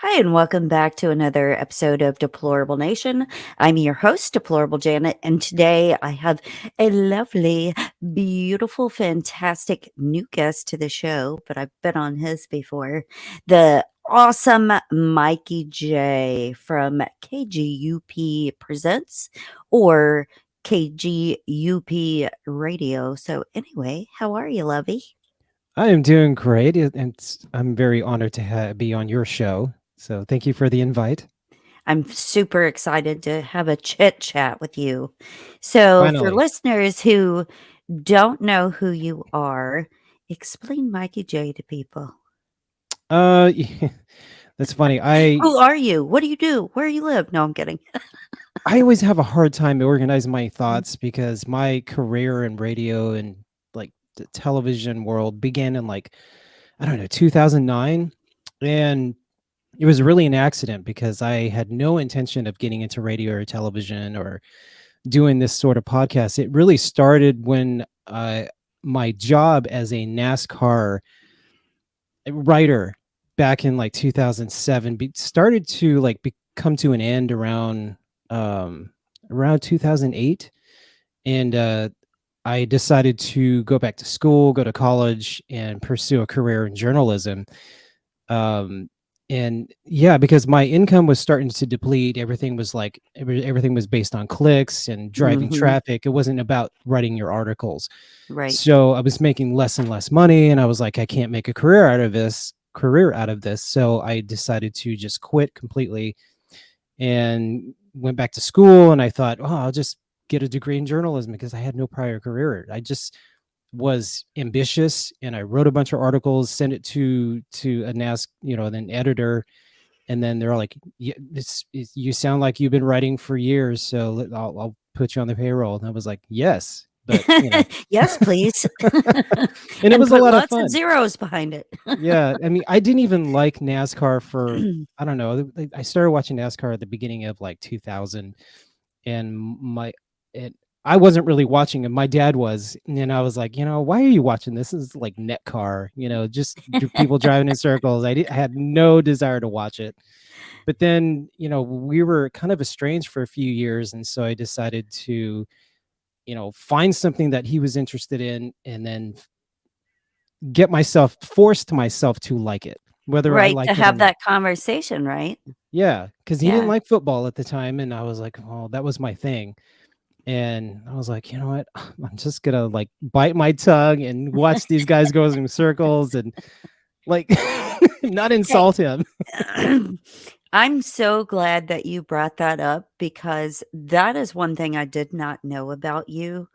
Hi, and welcome back to another episode of Deplorable Nation. I'm your host, Deplorable Janet, and today I have a lovely, beautiful, fantastic new guest to the show, but I've been on his before. The awesome Mikey Jayy from KGUP Presents or KGUP Radio. So, anyway, how are you, lovey? I am doing great, and I'm very honored to be on your show. So thank you for the invite. I'm super excited to have a chit chat with you. So, for Finally, listeners who don't know who you are, explain Mikey J to people. uh, that's funny. Who are you? What do you do? Where you live? No, I'm kidding. I always have a hard time organizing my Mm. thoughts because my career in radio and like the television world began in like I don't know 2009, and it was really an accident because I had no intention of getting into radio or television or doing this sort of podcast. It really started when my job as a NASCAR writer back in like 2007 started to like come to an end um around 2008, and I decided to go back to school, go to college, and pursue a career in journalism. um and yeah, because my income was starting to deplete. Everything was like everything was based on clicks and driving Mhm. traffic. It wasn't about writing your articles. Right. So I was making less and less money, and I was like, I can't make a career out of this. So I decided to just quit completely and went back to school. And I thought, oh, I'll just get a degree in journalism because I had no prior career. I just was ambitious, and I wrote a bunch of articles, sent it to a an editor, and then they're like, yeah, you sound like you've been writing for years, so I'll put you on the payroll. And I was like, yes, but Yes, please. and it And was a put lot of lots of fun. zeros behind it. Yeah, I mean, I didn't even like NASCAR for I don't know. I started watching NASCAR at the beginning of like 2000, and and I wasn't really watching it. My dad was, and I was like, why are you watching this? This is like Netcar, just people driving in circles. I had no desire to watch it. But then, we were kind of estranged for a few years, and so I decided to, find something that he was interested in, and then forced myself to like it, whether I Right, to liked it or have not. that conversation, right? Yeah, because he didn't Yeah. like football at the time, and I was like, oh, that was my thing. And I was like, you know what? I'm just gonna like bite my tongue and watch these guys go in circles and like not Hey, insult him. I'm so glad that you brought that up because that is one thing I did not know about you.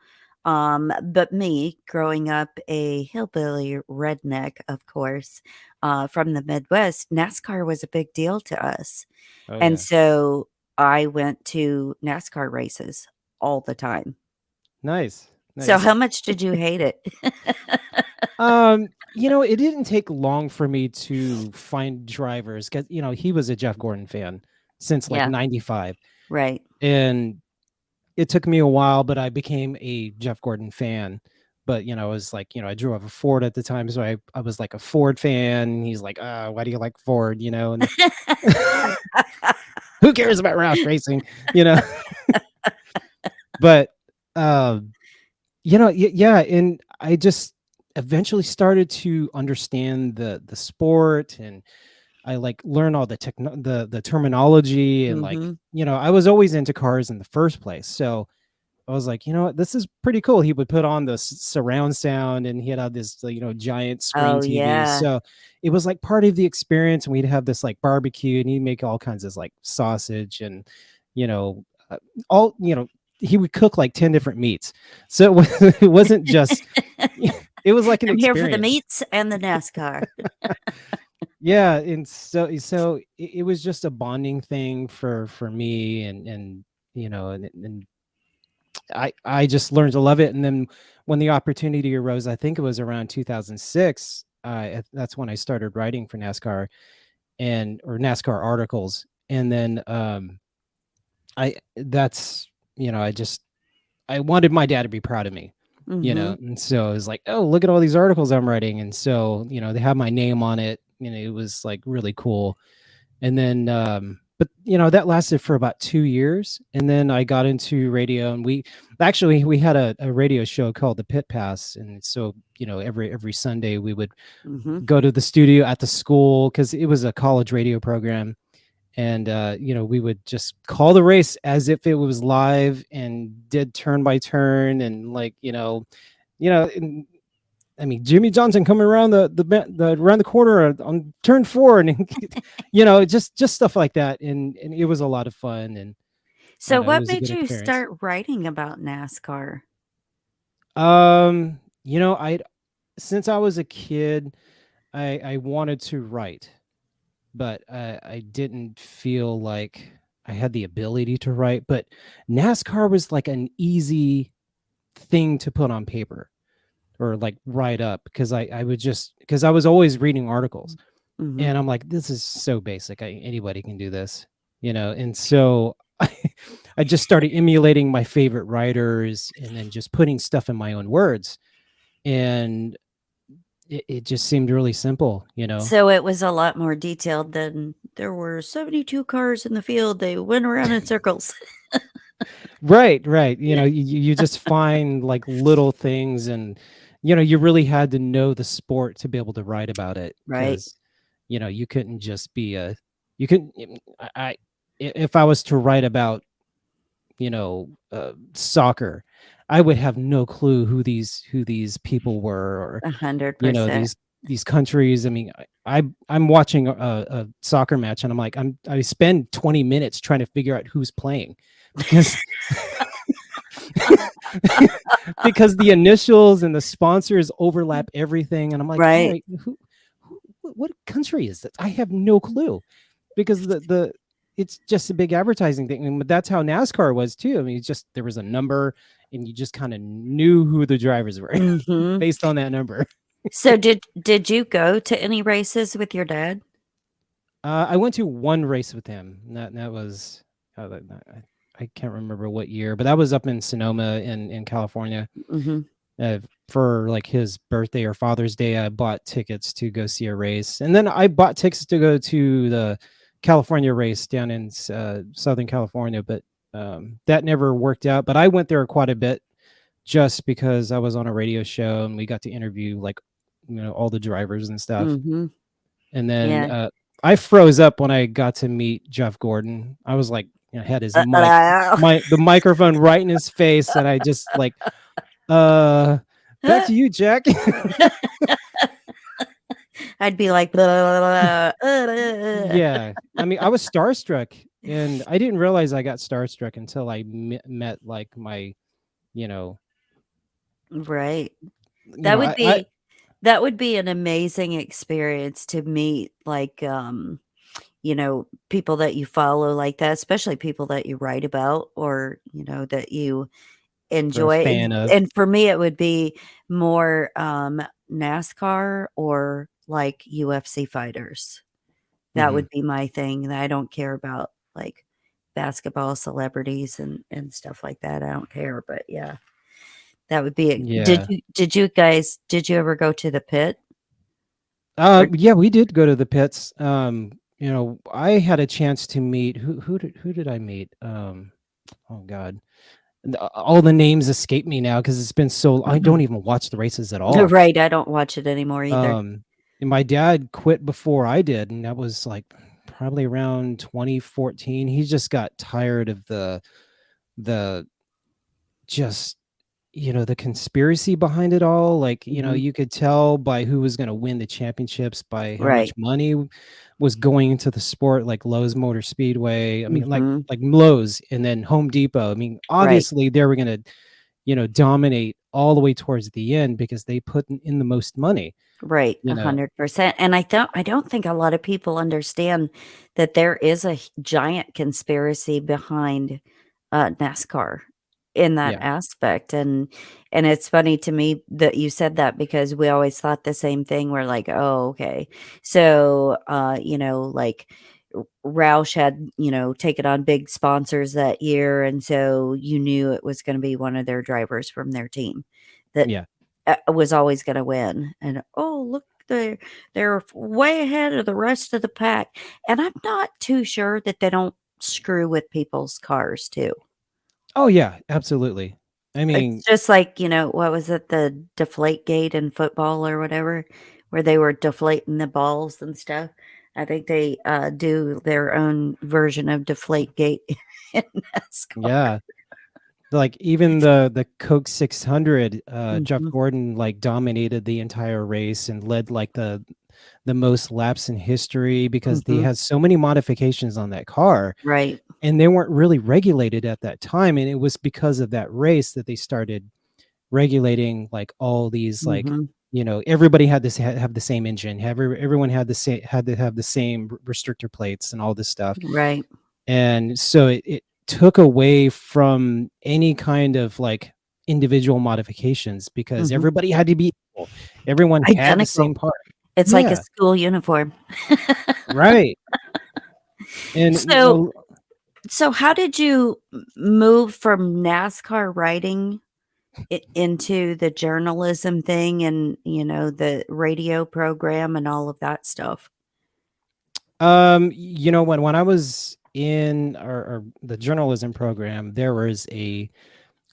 But me growing up a hillbilly redneck, of course, from the Midwest, NASCAR was a big deal to us. Oh And yeah, so I went to NASCAR races all the time. nice, So nice. how much did you hate it? It didn't take long for me to find drivers because he was a Jeff Gordon fan since like Yeah, '95, right. and it took me a while, but I became a Jeff Gordon fan. But I was like, I drove a Ford at the time, so I was like a Ford fan. And he's like, why do you like Ford? And who cares about Roush racing? You know, but um, yeah, and I just eventually started to understand the sport, and I like learn all the terminology, and like Mhm. I was always into cars in the first place, so I was like, you know what, this is pretty cool. He would put on the surround sound, and he'd have this giant screen Oh, TV, yeah. so it was like part of the experience. And we'd have this like barbecue, and he'd make all kinds of like sausage and you know uh, all he would cook like 10 different meats, so it wasn't just it was like an I'm here for the experience. meats and the NASCAR. Yeah, and so it was just a bonding thing for me, and and I just learned to love it. And then when the opportunity arose, I think it was around 2006, that's when I started writing for NASCAR and or NASCAR articles. And then I that's I just I wanted my dad to be proud of me, Mhm. and so I was like, oh, look at all these articles I'm writing. And so they have my name on it. It was like really cool. And then but that lasted for about 2 years, and then I got into radio, and we had a radio show called the Pit Pass, and so every Sunday we would Mhm. go to the studio at the school because it was a college radio program, and we would just call the race as if it was live and did turn by turn, and and, I mean, Jimmy Johnson coming around the around the corner on turn 4, and just stuff like that, and it was a lot of fun, and I So don't know, it what was a made good you experience. start writing about NASCAR? I since I was a kid, I wanted to write, but I didn't feel like I had the ability to write. But NASCAR was like an easy thing to put on paper or like write up, because I would just because I was always reading articles, Mhm. and I'm like, this is so basic. Anybody can do this, and so I just started emulating my favorite writers and then just putting stuff in my own words, and it just seemed really simple. So it was a lot more detailed than there were 72 cars in the field. They went around in circles. Right, right. You just find like little things, and you really had to know the sport to be able to write about it, Right. because you couldn't just be a you couldn't if I was to write about soccer, I would have no clue who these people were, or 100%. these countries. I mean, I'm watching a soccer match, and I spend 20 minutes trying to figure out who's playing, because because the initials and the sponsors overlap everything, and I'm like, all Right. right, what country is this? I have no clue, because the it's just a big advertising thing, and that's how NASCAR was too. I mean, it's just there was a number, and you just kind of knew who the drivers were Mhm. based on that number. So did you go to any races with your dad? I went to one race with him. That was I can't remember what year, but that was up in Sonoma in California. Mhm. For like his birthday or Father's Day, I bought tickets to go see a race, and then I bought tickets to go to the California race down in Southern California, but that never worked out. But I went there quite a bit just because I was on a radio show, and we got to interview like all the drivers and stuff. Mhm. And then Yeah. I froze up when I got to meet Jeff Gordon. I was like, had his Uh, the microphone right in his face, and I just like, uh, back to you, Jack. I'd be like, "Blah, blah, blah, blah." Yeah, I mean, I was starstruck, and I didn't realize I got starstruck until I met like my, you know, Right. you That know, would I be that would be an amazing experience to meet, like, people that you follow like that, especially people that you write about or, that you were a enjoy. fan of. And for me, it would be more, NASCAR or, like, UFC fighters. That Mhm. would be my thing. I don't care about, like, basketball celebrities and stuff like that. I don't care, but yeah, that would be it. Yeah. Did you ever go to the pit? Or Yeah, we did go to the pits. I had a chance to meet who did I meet? Oh God, all the names escape me now because it's been so. I don't even watch the races at all. Right, I don't watch it anymore either. Um, and my dad quit before I did, and that was like probably around 2014. He just got tired of the just the conspiracy behind it all. Like, Mhm. you could tell by who was going to win the championships, by how much Right. money was going into the sport, like Lowe's Motor Speedway. I mean, like Mhm. Lowe's, and then Home Depot. I mean, Right. obviously they were going to dominate all the way towards the end because they put in the most money, Right, you know. 100%, and I don't think a lot of people understand that there is a giant conspiracy behind, NASCAR in that Yeah. aspect, and it's funny to me that you said that because we always thought the same thing. We're like, "Oh, okay." So, like, Roush had, taken on big sponsors that year, and so you knew it was gonna be one of their drivers from their team that Yeah. was always gonna win, and, "Oh, look, they're way ahead of the rest of the pack. And I'm not too sure that they don't screw with people's cars too. Oh yeah, absolutely. I It's mean, just like, what was it, the deflate gate in football or whatever, where they were deflating the balls and stuff. I think they do their own version of deflate gate in NASCAR. yeah, like even the Coke 600, Jeff Hmm. Gordon like dominated the entire race and led like the most laps in history because they Hmm. had so many modifications on that car, Right. and they weren't really regulated at that time, and it was because of that race that they started regulating like all these like, Hmm. everybody had this have the same engine, everyone had the same, had to have the same restrictor plates and all this stuff. Right. And so it took away from any kind of like individual modifications because Hmm. everybody had to be equal. Everyone had the Identical. same part. It's like a Yeah, school uniform. right. And So, so how did you move from NASCAR writing into the journalism thing and, the radio program and all of that stuff? when I was in our the journalism program, there was a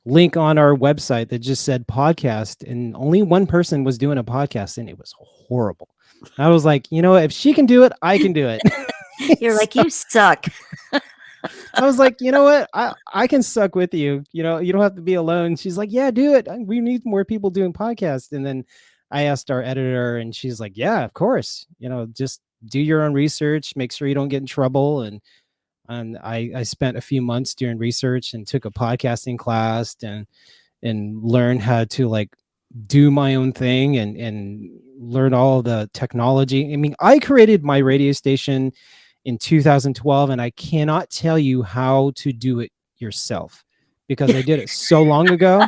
link on our website that just said podcast, and only one person was doing a podcast, and it was horrible. I was like, if she can do it, I can do it. You're So like, "You suck." I was like, you know what? I can suck with you. You don't have to be alone. She's like, yeah, do it. We need more people doing podcasts. And then I asked our editor, and she's like, yeah, of course. Just do your own research, make sure you don't get in trouble. And I spent a few months doing research and took a podcasting class and learned how to like do my own thing and learn all the technology. I mean, I created my radio station in 2012, and I cannot tell you how to do it yourself because I did it so long ago.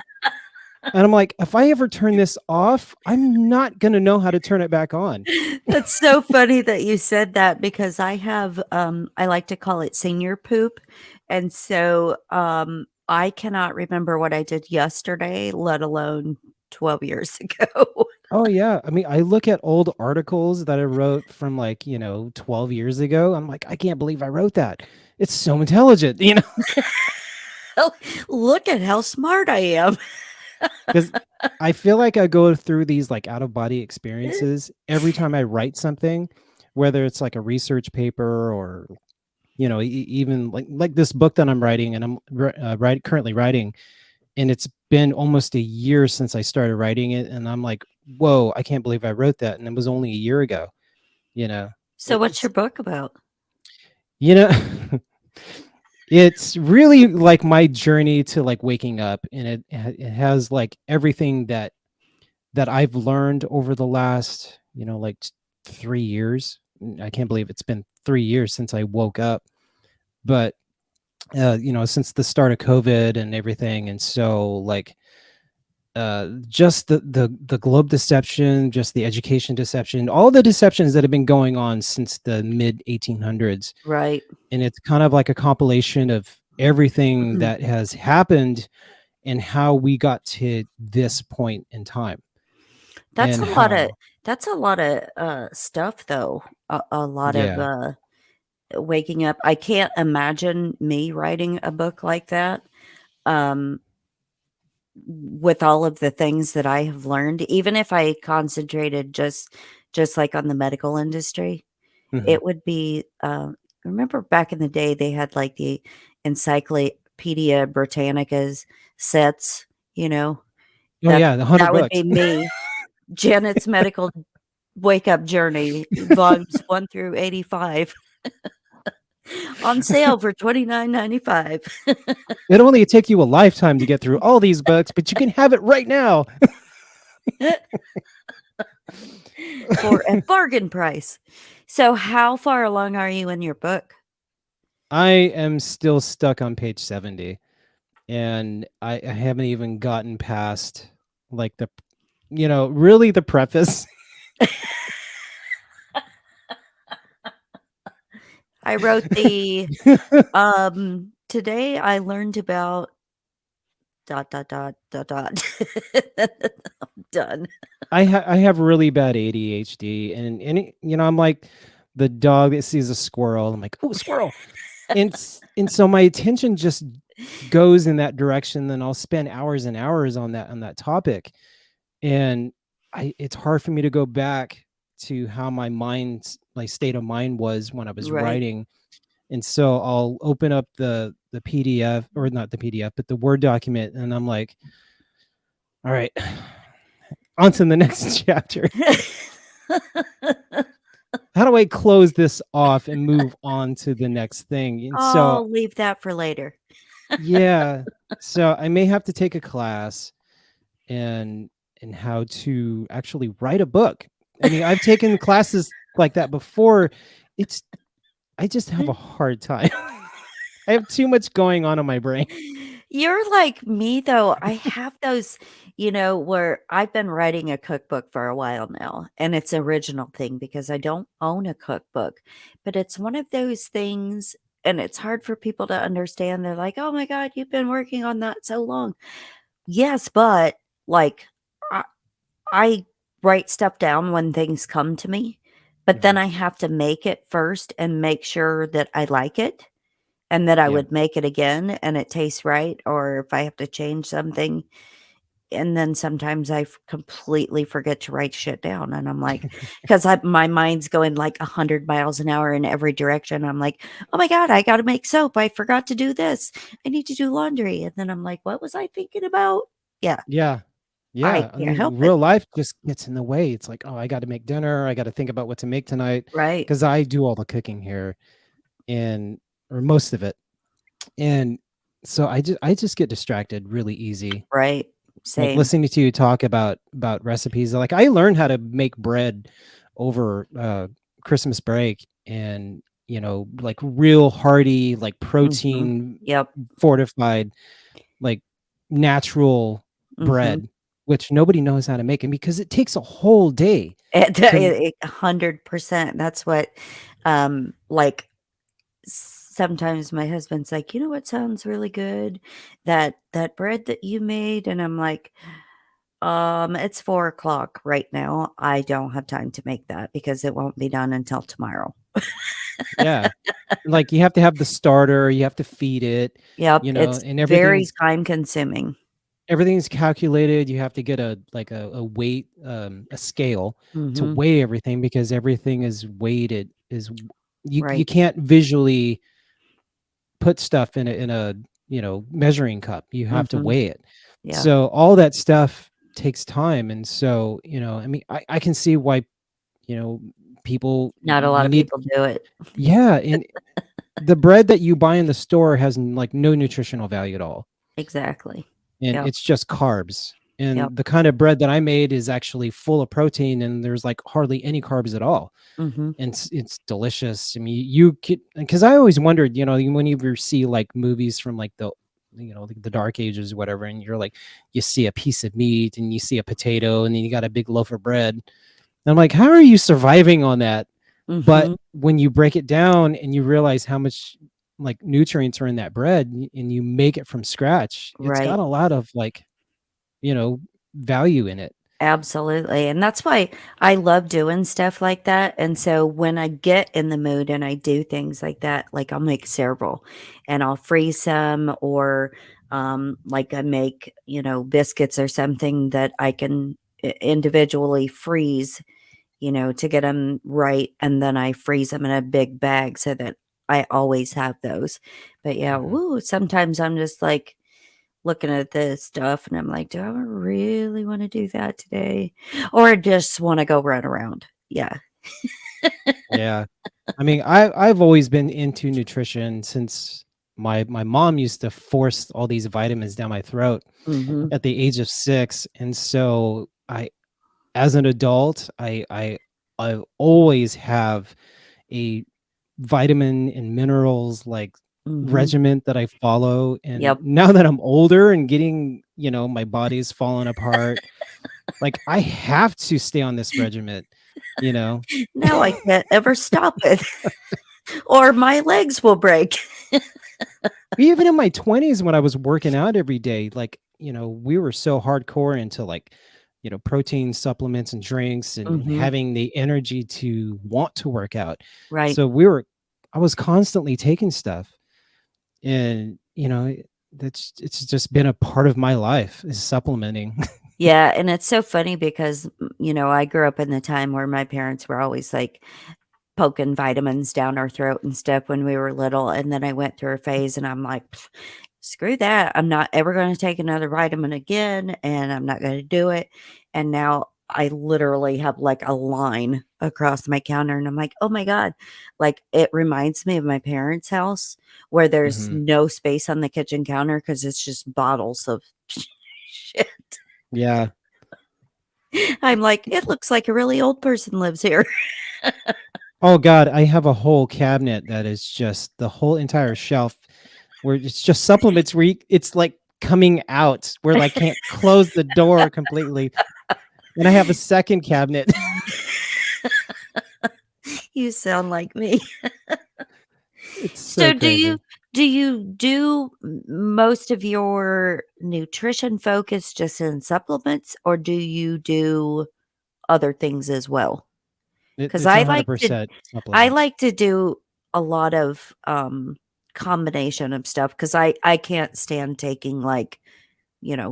And I'm like, if I ever turn this off, I'm not going to know how to turn it back on. That's so funny that you said that because I have, I like to call it senior poop, and so, I cannot remember what I did yesterday, let alone 12 years ago. Oh yeah. I mean, I look at old articles that I wrote from like, 12 years ago. I'm like, I can't believe I wrote that. It's so intelligent, Look at how smart I am. because I feel like I go through these like out of body experiences every time I write something, whether it's like a research paper or even like this book that I'm writing, and I'm currently writing, and it's been almost a year since I started writing it, and I'm like, whoa, I can't believe I wrote that, and it was only a year ago. You know, So what's it's your book about? you know it's really like my journey to like waking up, and it has like everything that I've learned over the last, like 3 years. I can't believe it's been 3 years since I woke up, but since the start of COVID and everything, and so like just the globe deception, just the education deception, all the deceptions that have been going on since the mid 1800s, Right. and it's kind of like a compilation of everything that has happened and how we got to this point in time That's and a lot of how. stuff though. A lot of Yeah. waking up. I can't imagine me writing a book like that. Um with all of the things that I have learned, even if I concentrated just like on the medical industry, Mhm. it would be remember back in the day they had like the Encyclopedia Britannica's sets, you know? Oh yeah, the 100 That would be books. me. Janet's Medical Wake Up Journey, volumes 1 through 85, on sale for $29.95 It only take you a lifetime to get through all these books, but you can have it right now. for a bargain price. So how far along are you in your book? I am still stuck on page 70, and I haven't even gotten past like really the preface. I wrote the today I learned about dot dot dot dot dot. I'm done. I have really bad ADHD, and I'm like the dog that sees a squirrel. I'm like, oh, squirrel, and so my attention just goes in that direction. Then I'll spend hours and hours on that topic, and it's hard for me to go back to how my state of mind was when I was Right. writing. And so I'll open up the PDF, or not the PDF, but the Word document, and I'm like, all right, on to the next chapter. How do I close this off and move on to the next thing? And so, Oh, leave that for later. yeah, so I may have to take a class and how to actually write a book. I mean, I've taken classes like that before. It's I just have a hard time. I have too much going on in my brain. You're like me, though. I have those, where I've been writing a cookbook for a while now, and it's an original thing because I don't own a cookbook, but it's one of those things, and it's hard for people to understand. They're like, oh my God, you've been working on that so long. Yes, but like, I, I write stuff down when things come to me, but then Mhm. I have to make it first and make sure that I like it and that I Yeah. would make it again and it tastes right, or if I have to change something. And then sometimes completely forget to write shit down. And I'm like, because my mind's going like 100 miles an hour in every direction. I'm like, oh my God, I got to make soap. I forgot to do this. I need to do laundry. And then I'm like, what was I thinking about? Yeah, Yeah. I Yeah. I can't mean, help it. real life just gets in the way. It's like, oh, I got to make dinner. I got to think about what to make tonight Right, because I do all the cooking here, and or most of it. And so I just get distracted really easy. right. Like Same. listening to you talk about recipes. Like I learned how to make bread over Christmas break, and like real hearty, like Hmm. protein Yep. fortified, like natural Hmm. bread, which nobody knows how to make it because it takes a whole day to 100%. That's what, like, sometimes my husband's like, "You know what sounds really good? That bread that you made." And I'm like, it's 4 o'clock right now. I don't have time to make that because it won't be done until tomorrow." yeah. Like you have to have the starter, you have to feed it, Yep, it's and very time consuming. everything's calculated. You have to get a weight, a scale to Mhm. weigh everything because everything is weighted. You Right. can't visually put stuff in a measuring cup. You have to Mhm. weigh it. Yeah. So all that stuff takes time, and so I mean, I can see why you know people Not a lot you of need. people do it. Yeah, and the bread that you buy in the store has like no nutritional value at all, Exactly. and Yep. it's just carbs. Yep. And the kind of bread that I made is actually full of protein, and there's like hardly any carbs at all, Mhm. and it's delicious. I mean, you could, because I always wondered, when you see like movies from like the dark ages or whatever, and you're like, you see a piece of meat and you see a potato and then you got a big loaf of bread. And I'm like, how are you surviving on that? But Mhm. when you break it down and you realize how much like nutrients are in that bread, and you make it from scratch, it's got Right. a lot of like, you know, value in it. Absolutely, and that's why I love doing stuff like that, and so when I get in the mood and I do things like that, like, I'll make several, and I'll freeze some or, like, I make, biscuits or something that I can individually freeze, to get them right, and then I freeze them in a big bag so that I always have those. But, yeah, Mhm. woo, sometimes I'm just, like, looking at this stuff and I'm like, "Do I really wanna do that today?" Or I just wanna go run around. Yeah. Yeah. I mean, I've always been into nutrition since my mom used to force all these vitamins down my throat Mhm. at the age of 6, and so I, as an adult, I always have a vitamin and minerals like Mhm. regiment that I follow. And Yep. now that I'm older and getting, my body's falling apart, like I have to stay on this regiment, you know. Now I can't ever stop it, or my legs will break. Even in my 20s when I was working out every day, like we were so hardcore into like, protein supplements and drinks, and Mhm. having the energy to want to work out. Right. So I was constantly taking stuff, and it's just been a part of my life, is supplementing. Yeah, and it's so funny because, I grew up in the time where my parents were always, like, poking vitamins down our throat and stuff when we were little, and then I went through a phase and I'm like, "Pff, screw that. I'm not ever gonna take another vitamin again, and I'm not gonna do it." And now I literally have, like, a line across my counter, and I'm like, "Oh my god." Like, it reminds me of my parents' house where there's Hmm. no space on the kitchen counter because it's just bottles of shit. Yeah. I'm like, "It looks like a really old person lives here." Oh God, I have a whole cabinet that is just the whole entire shelf where it's just supplements where it's like coming out where I can't close the door completely. And I have a second cabinet. You sound like me. It's So so do you crazy. do you do most of your nutrition focus just in supplements, or do you do other things as well? Because It's 100% I supplements. like to do a lot of combination of stuff because I can't stand taking like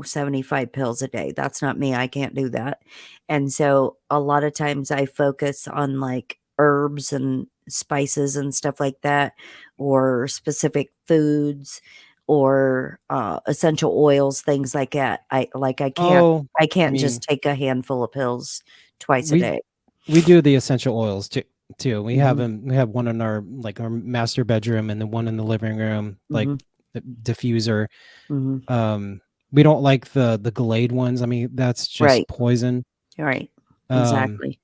75 pills a day. That's not me. I can't do that. And so a lot of times I focus on like herbs and spices and stuff like that, or specific foods or essential oils, things like that. Oh, I I can't just mean, take a handful of pills twice a we day. we do the essential oils too. We have Mhm. them. We have one in our master bedroom, and then one in the living room, like Mhm. the diffuser. Mhm. Um, we don't like the Glade ones. I mean, that's just Right. poison. Right. Um, Exactly.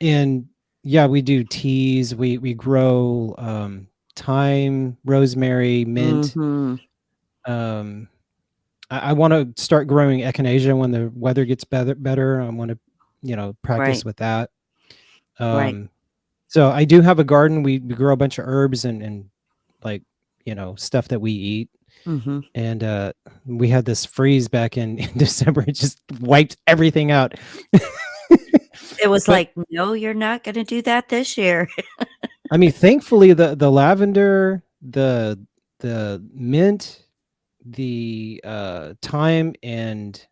and yeah, we do teas. We grow thyme, rosemary, mint. Mhm. Um, I want to start growing echinacea when the weather gets better. I want to, practice Right. with that. Right. Um, so I do have a garden. We grow a bunch of herbs and like, stuff that we eat. Mhm. And we had this freeze back in December. It just wiped everything out. It was But like, "No, you're not gonna do that this year." I mean, thankfully the lavender, the mint, the thyme, and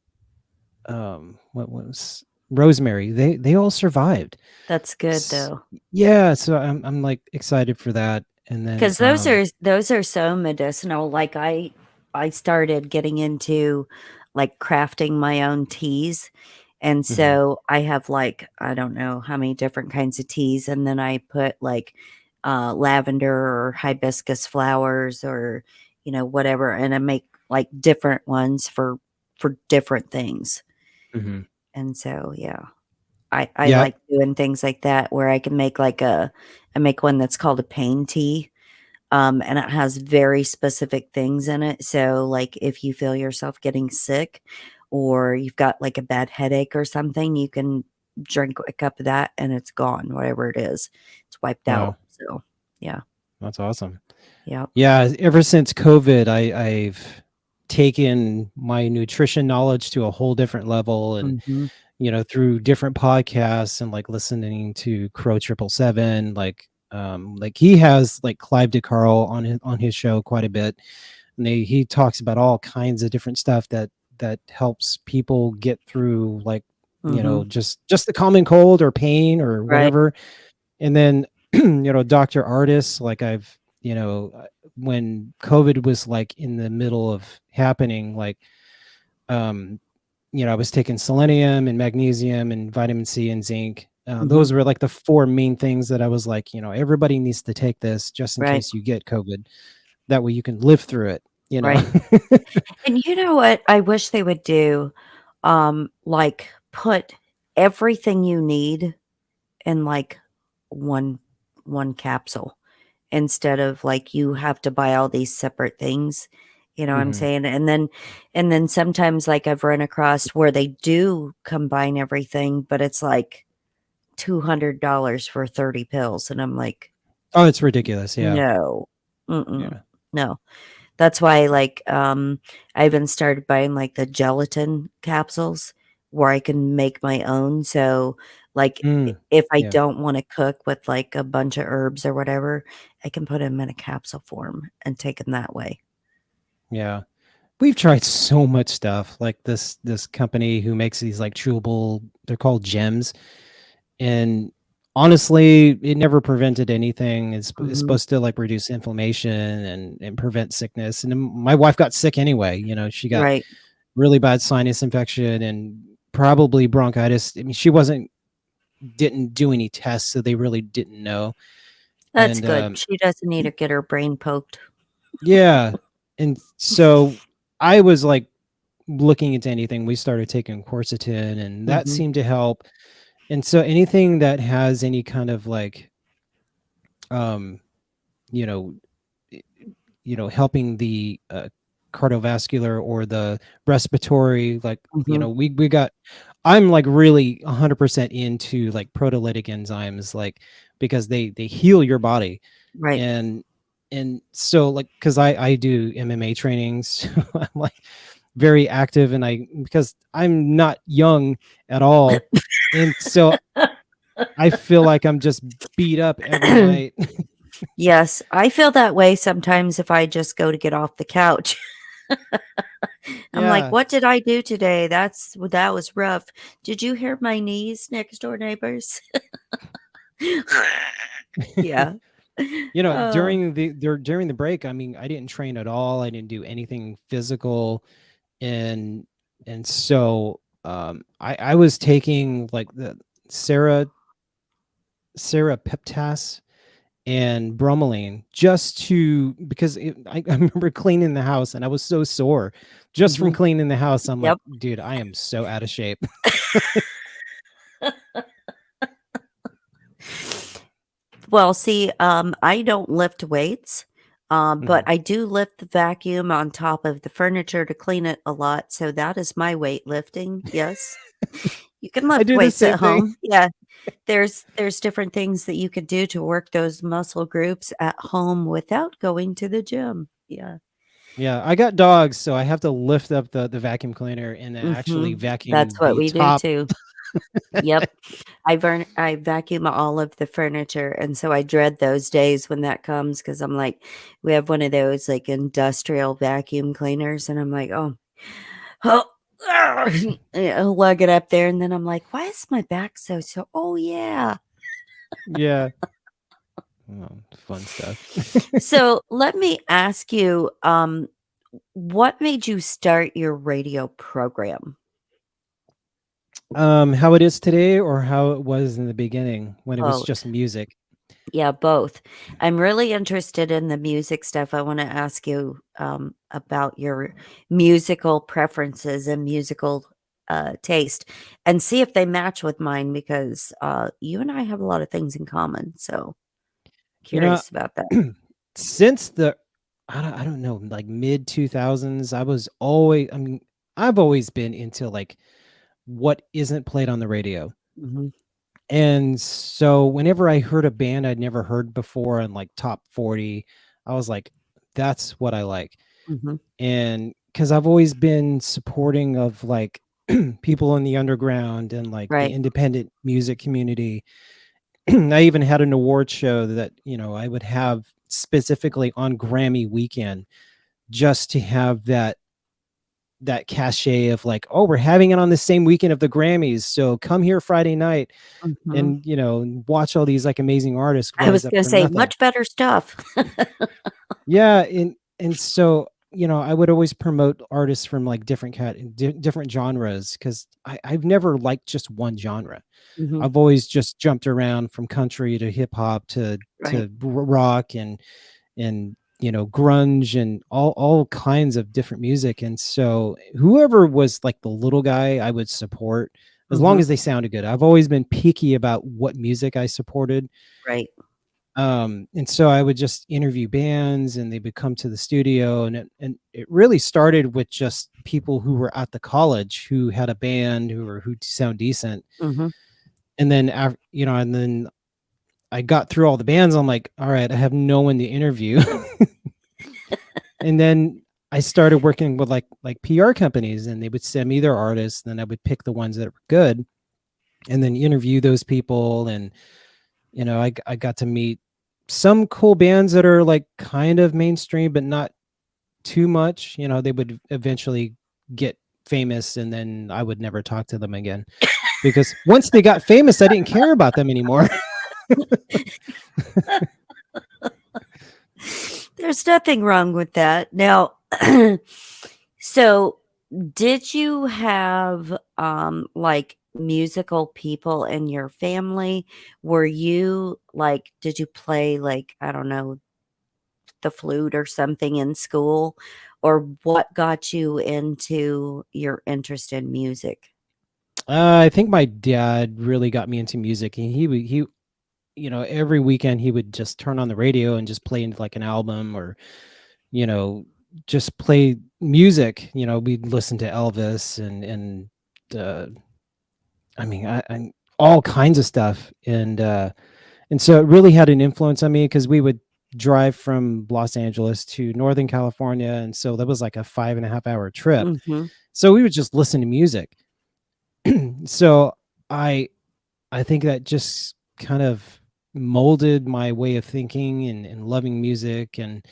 what was rosemary, they all survived. That's good, S- though, yeah, so I'm like excited for that. And then 'cause those are so medicinal, like, I started getting into, like, crafting my own teas, and mhm, so I have, like, I don't know how many different kinds of teas, and then I put, like, lavender or hibiscus flowers or, whatever, and I make, like, different ones for different things, mhm. and so, yeah. I Yeah. like doing things like that where I can make like I make one that's called a pain tea, and it has very specific things in it. So, like, if you feel yourself getting sick or you've got like a bad headache or something, you can drink a cup of that and it's gone, whatever it is. It's wiped out. Wow, So, yeah. that's awesome. Yep. Yeah, ever since COVID, I've taken my nutrition knowledge to a whole different level, and Mhm. through different podcasts and like listening to Crow 777, like he has like Clive DeCarl on his show quite a bit, and he talks about all kinds of different stuff that helps people get through, like, Mhm. just the common cold or pain or Right. whatever. And then Dr. Artis, like when COVID was like in the middle of happening, like um I was taking selenium and magnesium and vitamin C and zinc. Mhm. Those were like the four main things that I was like, everybody needs to take this just in Right. case you get COVID. That way you can live through it. Right. And you know what I wish they would do? Like put everything you need in like one one capsule instead of like you have to buy all these separate things. You know what I'm Hmm. saying? And then sometimes like I've run across where they do combine everything, but it's like $200 for 30 pills. And I'm like, Oh, it's ridiculous. Yeah. no, mm-mm, Yeah. no. That's why, like, I even started buying, like, the gelatin capsules where I can make my own, so, like, Mm, if I yeah, don't wanna cook with, like, a bunch of herbs or whatever, I can put them in a capsule form and take them that way. yeah. We've tried so much stuff, like this company who makes these, like, chewable, they're called gems, and honestly, it never prevented anything. It's Mhm. supposed to, like, reduce inflammation and prevent sickness, and then my wife got sick anyway, she got Right. really bad sinus infection and probably bronchitis. I mean, she didn't do any tests, so they really didn't know, That's and, good. She doesn't need to get her brain poked. yeah, and so I was, like, looking into anything. We started taking quercetin, and that Mhm. seemed to help. And so anything that has any kind of, like, um, you know, i- helping the cardiovascular or the respiratory, like, Mhm. we got. I'm, like, really 100% into, like, proteolytic enzymes, like, because they heal your body, Right. and so, like, because I do MMA trainings, so I'm, like, very active, and I because I'm not young at all, and so I feel like I'm just beat up every night. Yes, I feel that way sometimes if I just go to get off the couch. I'm like, Yeah. "What did I do today? That was rough. Did you hear my knees, next door neighbors?" Yeah. Oh. During the break, I mean, I didn't train at all. I didn't do anything physical, and so, I was taking, like, the Sarah Serapeptas and bromelain just to because I remember cleaning the house, and I was so sore just from Mhm. cleaning the house. I'm like, Yep. dude, I am so out of shape. Well, see, I don't lift weights, but Mhm. I do lift the vacuum on top of the furniture to clean it a lot, so that is my weightlifting, yes. You can I lift do the weights at same thing. home, yeah. There's different things that you could do to work those muscle groups at home without going to the gym. Yeah. Yeah, I got dogs, so I have to lift up the vacuum cleaner and then actually Mhm. That's vacuum what the we do top. too. Yep. I vacuum all of the furniture, and so I dread those days when that comes because 'cause I'm like we have one of those, like, industrial vacuum cleaners, and I'm like, "Oh, oh, yeah, I'll lug it up there, and then I'm like, "Why is my back so sore?" "Oh, yeah." Yeah. Oh, fun stuff. So, let me ask you, what made you start your radio program? How it is today or how it was in the beginning when it was just Both. music? Yeah, both. I'm really interested in the music stuff. I wanna ask you, about your musical preferences and musical, taste, and see if they match with mine because, you and I have a lot of things in common, so You know, curious about that. since the I don't know, like, mid 2000s, I mean, I've always been into, like, what isn't played on the radio. Mhm, And so whenever I heard a band I'd never heard before on, like, top 40, I was like, that's what I like. mhm, And because I've always been supporting of, like, people in the underground and, like, the right, independent music community. I even had an award show that, I would have specifically on Grammy weekend just to have that cachet of, like, "Oh, we're having it on the same weekend of the Grammys, so come here Friday night mhm. and, watch all these, like, amazing artists I rise was up gonna from say nothing." much better stuff. Yeah, and so, I would always promote artists from, like, different genres because I've never liked just one genre. Mhm, I've always just jumped around from country to hip hop right, to rock and grunge and all kinds of different music. And so whoever was, like, the little guy, I would support as long mhm, as they sounded good. I've always been picky about what music I supported. right, And so I would just interview bands, and they would come to the studio, and it really started with just people who were at the college who had a band who sound decent. mhm. And then and then I got through all the bands. I'm like, all right, I have no one to interview. And then I started working with like PR companies, and they would send me their artists, and then I would pick the ones that were good and then interview those people. And I got to meet some cool bands that are like kind of mainstream but not too much. They would eventually get famous, and then I would never talk to them again, because once they got famous I didn't care about them anymore. There's nothing wrong with that. Now, so did you have like musical people in your family? Were you like, did you play like, I don't know, the flute or something in school? Or what got you into your interest in music? I think my dad really got me into music. Every weekend he would just turn on the radio and just play into like an album, or you know just play music. We'd listen to Elvis uh, I all kinds of stuff. And so it really had an influence on me, because we would drive from Los Angeles to Northern California, and so that was like a 5.5 hour trip. Mhm. So we would just listen to music. So I I think that just kind of molded my way of thinking and loving music. And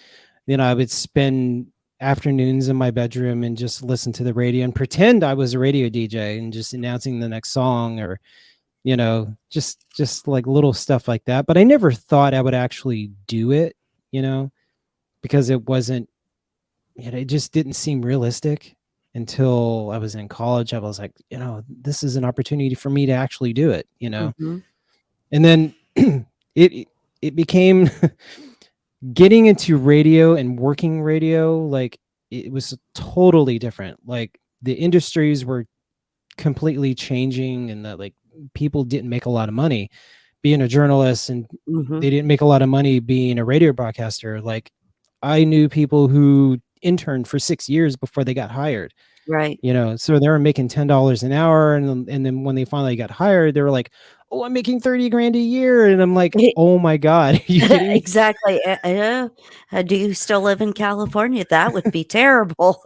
I would spend afternoons in my bedroom and just listen to the radio and pretend I was a radio DJ and just announcing the next song, or just like little stuff like that. But I never thought I would actually do it, you know, because it wasn't, it just didn't seem realistic until I was in college. I was like, this is an opportunity for me to actually do it. Mhm. And then it it became getting into radio and working radio, like it was totally different. Like the industries were completely changing, and that like people didn't make a lot of money being a journalist, and Mhm. they didn't make a lot of money being a radio broadcaster. Like I knew people who interned for 6 years before they got hired. Right. So they were making $10 an hour, and then when they finally got hired, they were like, "Oh, I'm making 30 grand a year," and I'm like, "Oh my god, are you kidding me?" Exactly. Do you still live in California? That would be terrible.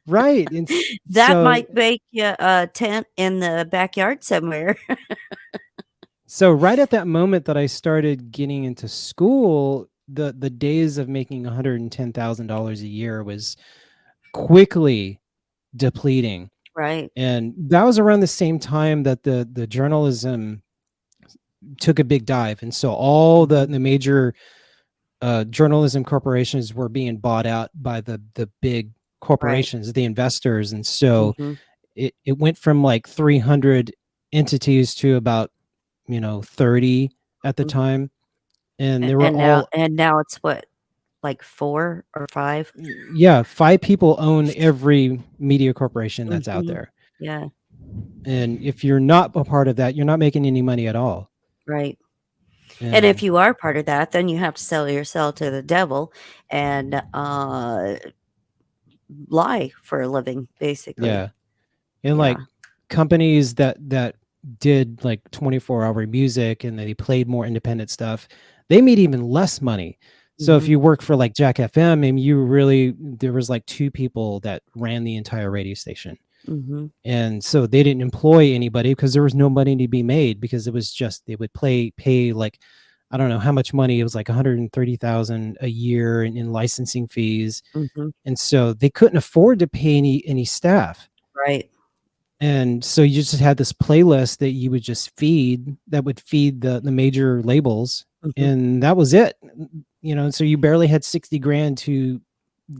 Right, and That so might make you a tent in the backyard somewhere. so right at that moment that I started getting into school, the days of making $110,000 a year was quickly depleting. Right. And that was around the same time that the journalism took a big dive, and so all the Mhm. the major journalism corporations were being bought out by the big Right. corporations, the investors. And so Mhm. it went from like 300 entities to about 30 at the Mhm. time. And they were And now all, it's what, like 4 or 5? yeah, 5 people own every media corporation that's out Mhm. there. Yeah, And if you're not a part of that, you're not making any money at all. right. And if And you are part of that, then you have to sell yourself to the devil and, lie for a living, basically. yeah, and like Yeah. companies that did like 24-hour music, and they played more independent stuff, they made even less money. So if Mhm. you work for like Jack FM, and there was like 2 people that ran the entire radio station. Mhm. And so they didn't employ anybody because there was no money to be made, because it was just, they would pay like, I don't know how much money. It was like 130,000 a year in licensing fees. Mhm. And so they couldn't afford to pay any staff. Right. And so you just had this playlist that you would just feed, that would feed the major labels, Mhm. and that was it. So you barely had 60 grand to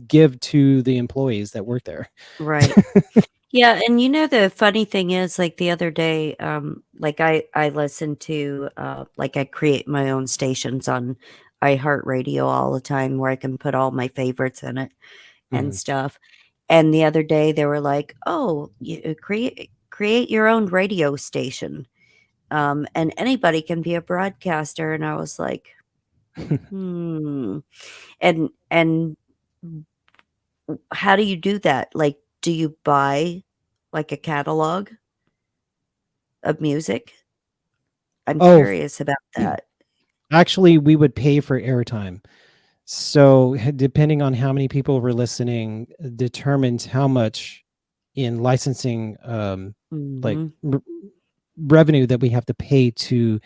give to the employees that worked there. Right. Yeah, and the funny thing is, like, the other day, like, I listen to, like, I create my own stations on iHeartRadio all the time where I can put all my favorites in it and Mhm. stuff, and the other day, they were like, "Oh, you create your own radio station, and anybody can be a broadcaster," and I was like, "Hmm," and how do you do that? Like, do you buy, like, a catalog of music? I'm Oh, curious about that. actually, we would pay for airtime. So depending on how many people were listening determines how much in licensing like Mhm. revenue that we have to pay to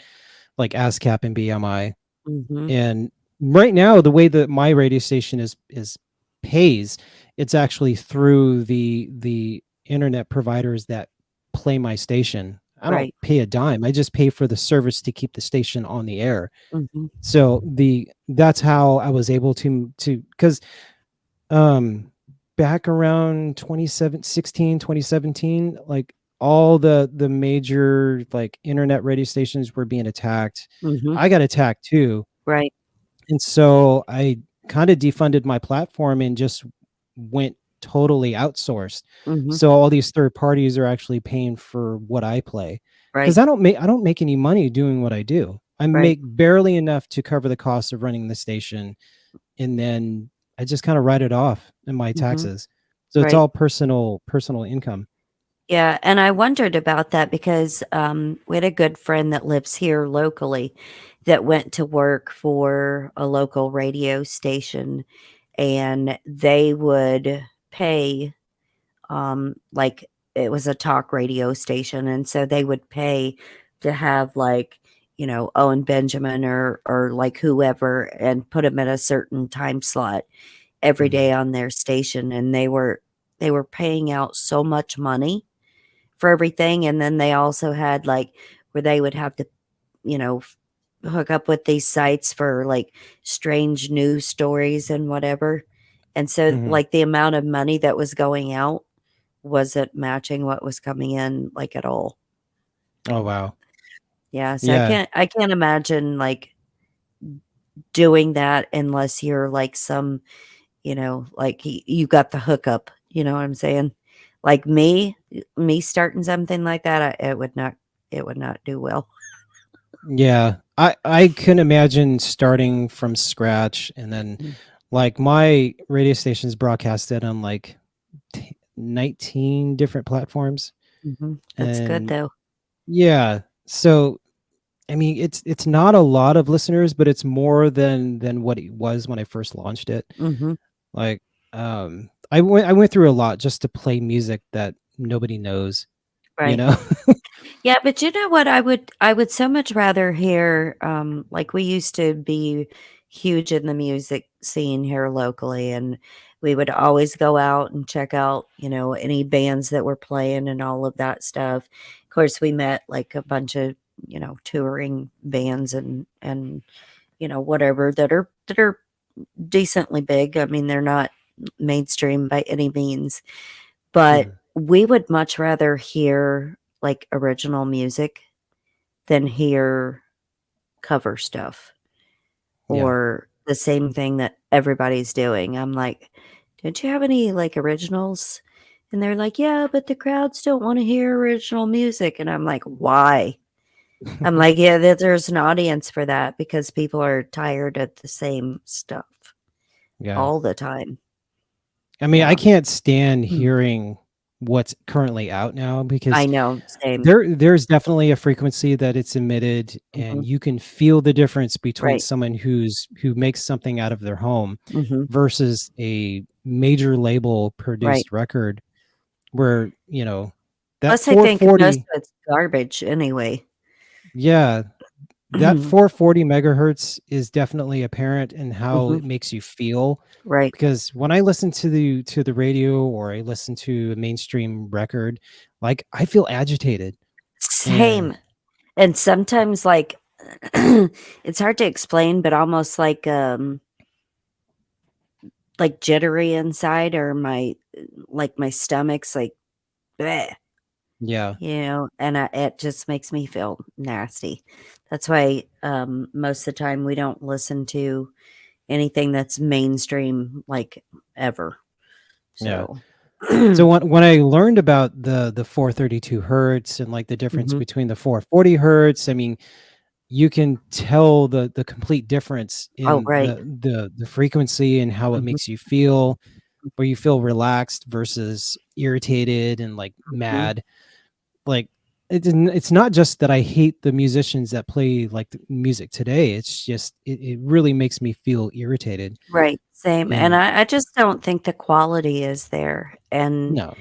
like ASCAP and BMI. Mhm. And right now, the way that my radio station is pays, it's actually through the internet providers that play my station. I don't Right. pay a dime. I just pay for the service to keep the station on the air. Mhm. So that's how I was able to because um back around 2017, like all the major like internet radio stations were being attacked. Mhm. I got attacked too, Right. and so I kind of defunded my platform and just went totally outsourced. Mhm. So all these third parties are actually paying for what I play because Right. I don't make any money doing what I do. I Right. make barely enough to cover the cost of running the station, and then I just kind of write it off in my Mhm. taxes. So it's Right. all personal income. Yeah, and I wondered about that because we had a good friend that lives here locally that went to work for a local radio station, and they would pay like it was a talk radio station, and so they would pay to have like Owen Benjamin or like whoever and put them at a certain time slot every Mhm. day on their station, and they were paying out so much money for everything, and then they also had, like, where they would have to, you know, f hook up with these sites for, like, strange news stories and whatever, and so, Mhm. like, the amount of money that was going out wasn't matching what was coming in, like, at all. Oh wow. Yeah, so I Yeah. can't I can't imagine, like, doing that unless you're, like, like, you got the hookup, you know what I'm saying? Like, me starting something like that, it would not do well. Yeah. I can imagine starting from scratch, and then Mm. like my radio station's broadcasted on like 19 different platforms. Mhm. That's good And though. yeah, so I mean it's not a lot of listeners, but it's more than what it was when I first launched it. Mhm. Like I went through a lot just to play music that nobody knows, you Right. know? Yeah, but you know what? I would so much rather hear, like we used to be huge in the music scene here locally, and we would always go out and check out, any bands that were playing and all of that stuff. Of course, we met like a bunch of, touring bands and whatever that are decently big. I mean, they're not mainstream by any means, but Mhm. we would much rather hear like original music than hear cover stuff Yeah. or the same thing that everybody's doing. I'm like, "Don't you have any, like, originals?" And they're like, "Yeah, but the crowds don't wanna hear original music." And I'm like, "Why?" I'm like, "Yeah, there's an audience for that because people are tired of the same stuff Yeah. all the time." I mean, I Yeah. can't stand Mm. hearing what's currently out now because I know, same. there's definitely a frequency that it's emitted, and Mhm. you can feel the difference between Right. someone who makes something out of their home Mhm. versus a major label Right. produced record where, that Plus, I think most 440, of it's garbage anyway. yeah, that Mhm. 440 megahertz is definitely apparent in how Mhm. it makes you feel. Right. Because when I listen to the radio or I listen to a mainstream record, like I feel agitated. And Same. And sometimes, like, it's hard to explain, but almost like jittery inside or my stomach's like, bleh, yeah, and it just makes me feel nasty. That's why, most of the time we don't listen to anything that's mainstream, like, ever. yeah. So So when I learned about the 432 hertz and like the difference Mhm. between the 440 hertz, I mean, you can tell the complete difference Oh, in right. the frequency and how it Mhm, makes you feel, where you feel relaxed versus irritated and like mhm. mad. Like it's not just that I hate the musicians that play like the music today. It's just it really makes me feel irritated. Right, same, and And I just don't think the quality is there, and, no,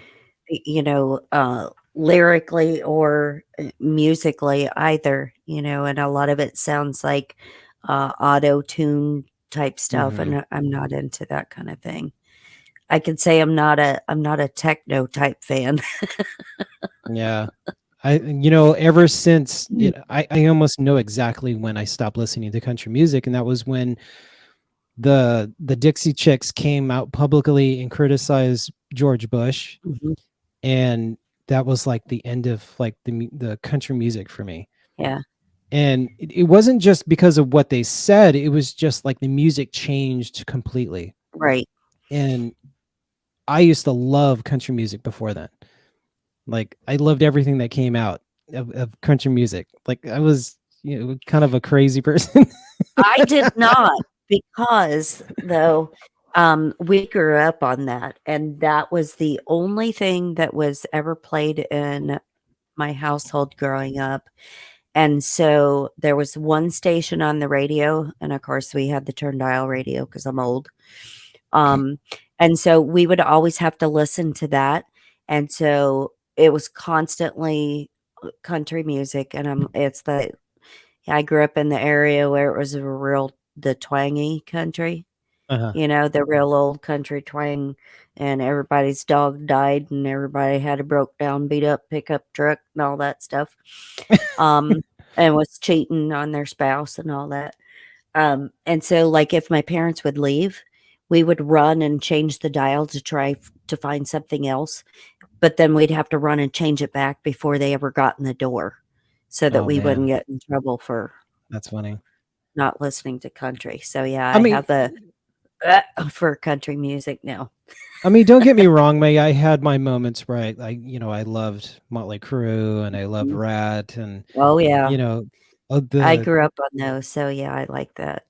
lyrically or, musically either, and a lot of it sounds like, auto-tune type stuff, hmm and I'm not into that kinda thing. I could say I'm not a techno type fan. yeah, ever since Mm. I almost know exactly when I stopped listening to country music, and that was when the Dixie Chicks came out publicly and criticized George Bush, Mhm. and that was like the end of like the country music for me. Yeah, And it wasn't just because of what they said, it was just like the music changed completely. right. And I used to love country music before then. Like I loved everything that came out of country music. Like I was, kind of a crazy person. I did not because, though, we grew up on that, and that was the only thing that was ever played in my household growing up, and so there was one station on the radio, and of course, we had the turn dial radio because 'cause I'm old, um, and so we would always have to listen to that, and so it was constantly, country music, and it's the yeah, I grew up in the area where it was a real the twangy country, Uh-huh. the real old country twang, and everybody's dog died, and everybody had a broke down, beat up pickup truck and all that stuff, and was cheating on their spouse and all that, and so, like, if my parents would leave, we would run and change the dial to try to find something else, but then we'd have to run and change it back before they ever got in the door so that Oh we wouldn't man, get in trouble for that's funny. not listening to country. So, yeah, I I mean, have a for country music now. don't get me wrong, May. I had my moments where I loved Motley Crue and I loved Mhm. Rat and Oh, you yeah. know, I the grew up on those, so, yeah, I like that.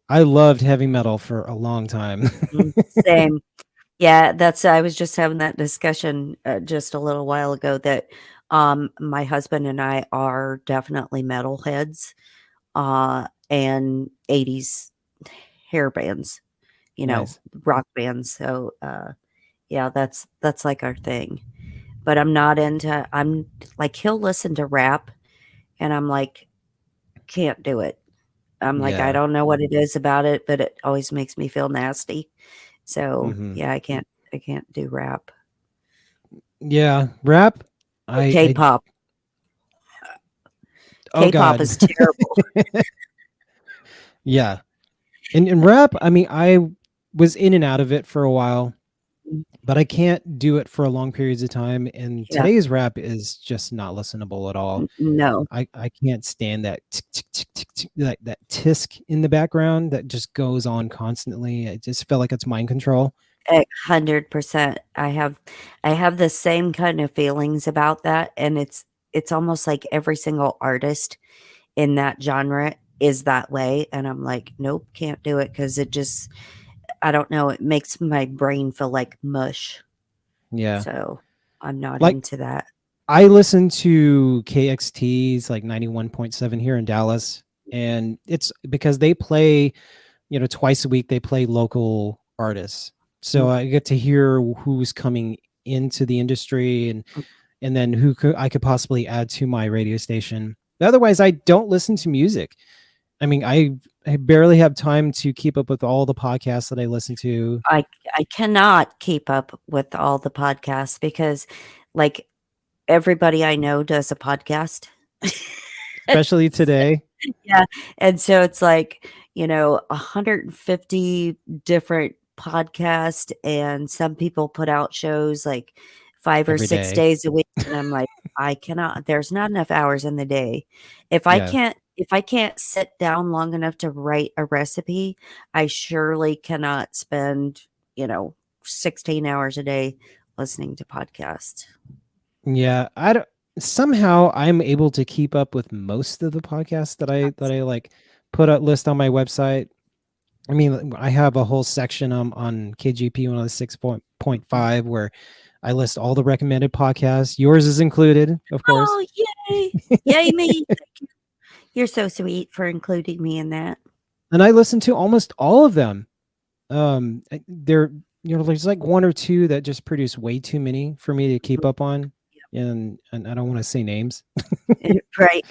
I loved heavy metal for a long time. Same. Yeah, that's I was just having that discussion, just a little while ago that, my husband and I are definitely metalheads, and 80s hair bands, Nice. rock bands, so, yeah, that's, like, our thing. But I'm like, he'll listen to rap, and I'm like, "Can't do it." I'm like, "I Yeah. don't know what it is about it, but it always makes me feel nasty." So, Mhm. yeah, I can't do rap. Yeah, rap. Or I K-pop. oh K-pop god. is terrible. Yeah. And rap, I was in and out of it for a while, Mm, but I can't do it for long periods of time, and yeah, today's rap is just not listenable at all. no, I can't stand that tick, tick, tick, tick, tick, that tisk in the background that just goes on constantly. I just feel like it's mind control. 100%. I have the same kind of feelings about that, and it's almost like every single artist in that genre is that way, and I'm like, "Nope, can't do it because it just I don't know, it makes my brain feel like mush." Yeah. So, I'm not Like into that. I listen to KXT's like 91.7 here in Dallas, and it's because they play, twice a week they play local artists. So Mm, I get to hear who's coming into the industry mm. and then I could possibly add to my radio station. Otherwise, I don't listen to music. I barely have time to keep up with all the podcasts that I listen to, I I cannot keep up with all the podcasts because, like, everybody I know does a podcast. especially today. Yeah, and so it's like, 150 different podcasts, and some people put out shows, like, 5 or Every 6 day. days a week, and I'm like, "I cannot there's not enough hours in the day." Yeah. If I can't sit down long enough to write a recipe, I surely cannot spend, you know, 16 hours a day listening to podcasts. Yeah, I don't somehow I'm able to keep up with most of the podcasts that I like put a list on my website. I have a whole section on KGP 106.5 where I list all the recommended podcasts. Yours is included, of course. Oh, Yay! Yay me! You're so sweet for including me in that. And I listen to almost all of them. There, there's like one or two that just produce way too many for me to keep Mhm. up on, and I don't want to say names. Right.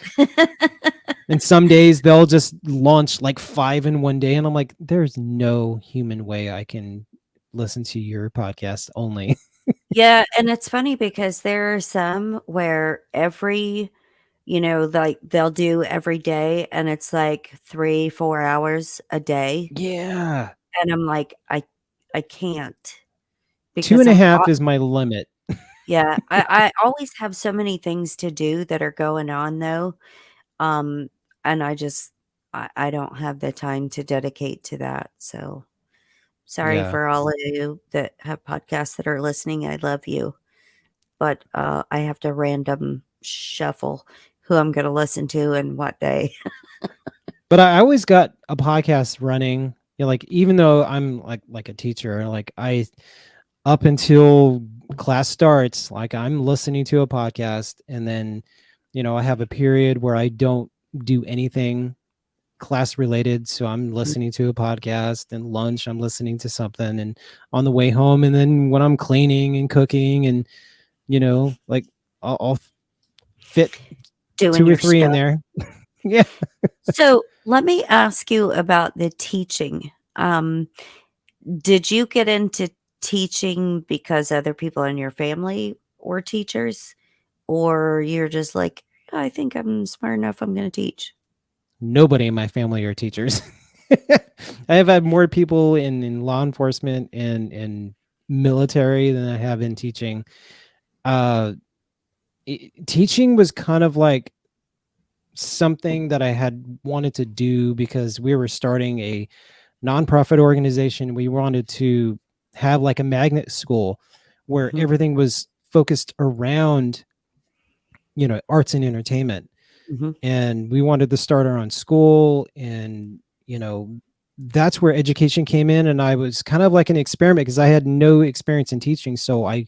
And some days they'll just launch like 5 in one day, and I'm like, there's no human way I can listen to your podcast only. Yeah, and it's funny because there are some where like, they'll do every day, and it's like 3, 4 hours a day, Yeah, and I'm like, I can't two because and a half is my limit. yeah, I always have so many things to do that are going on, though, um, and I don't have the time to dedicate to that, so sorry Yeah. for all of you that have podcasts that are listening, I love you, but, I have to random shuffle who I'm gonna listen to and what day. But I always got a podcast running. Like even though I'm like a teacher, like I up until class starts, like I'm listening to a podcast, and then I have a period where I don't do anything class related, so I'm listening to a podcast, and lunch I'm listening to something, and on the way home, and then when I'm cleaning and cooking, and like I'll fit Doing two or your three in stuff. there. Yeah. So, let me ask you about the teaching. Did you get into teaching because other people in your family were teachers? Or you're just like, "I think I'm smart enough, I'm gonna teach." Nobody in my family are teachers. I have had more people in law enforcement and military than I have in teaching. Uh, Teaching was kind of like something that I had wanted to do because we were starting a nonprofit organization. We wanted to have like a magnet school where Mhm, everything was focused around, arts and entertainment. mhm, And we wanted to start our own school, and that's where education came in. And I was kind of like an experiment because I had no experience in teaching, so I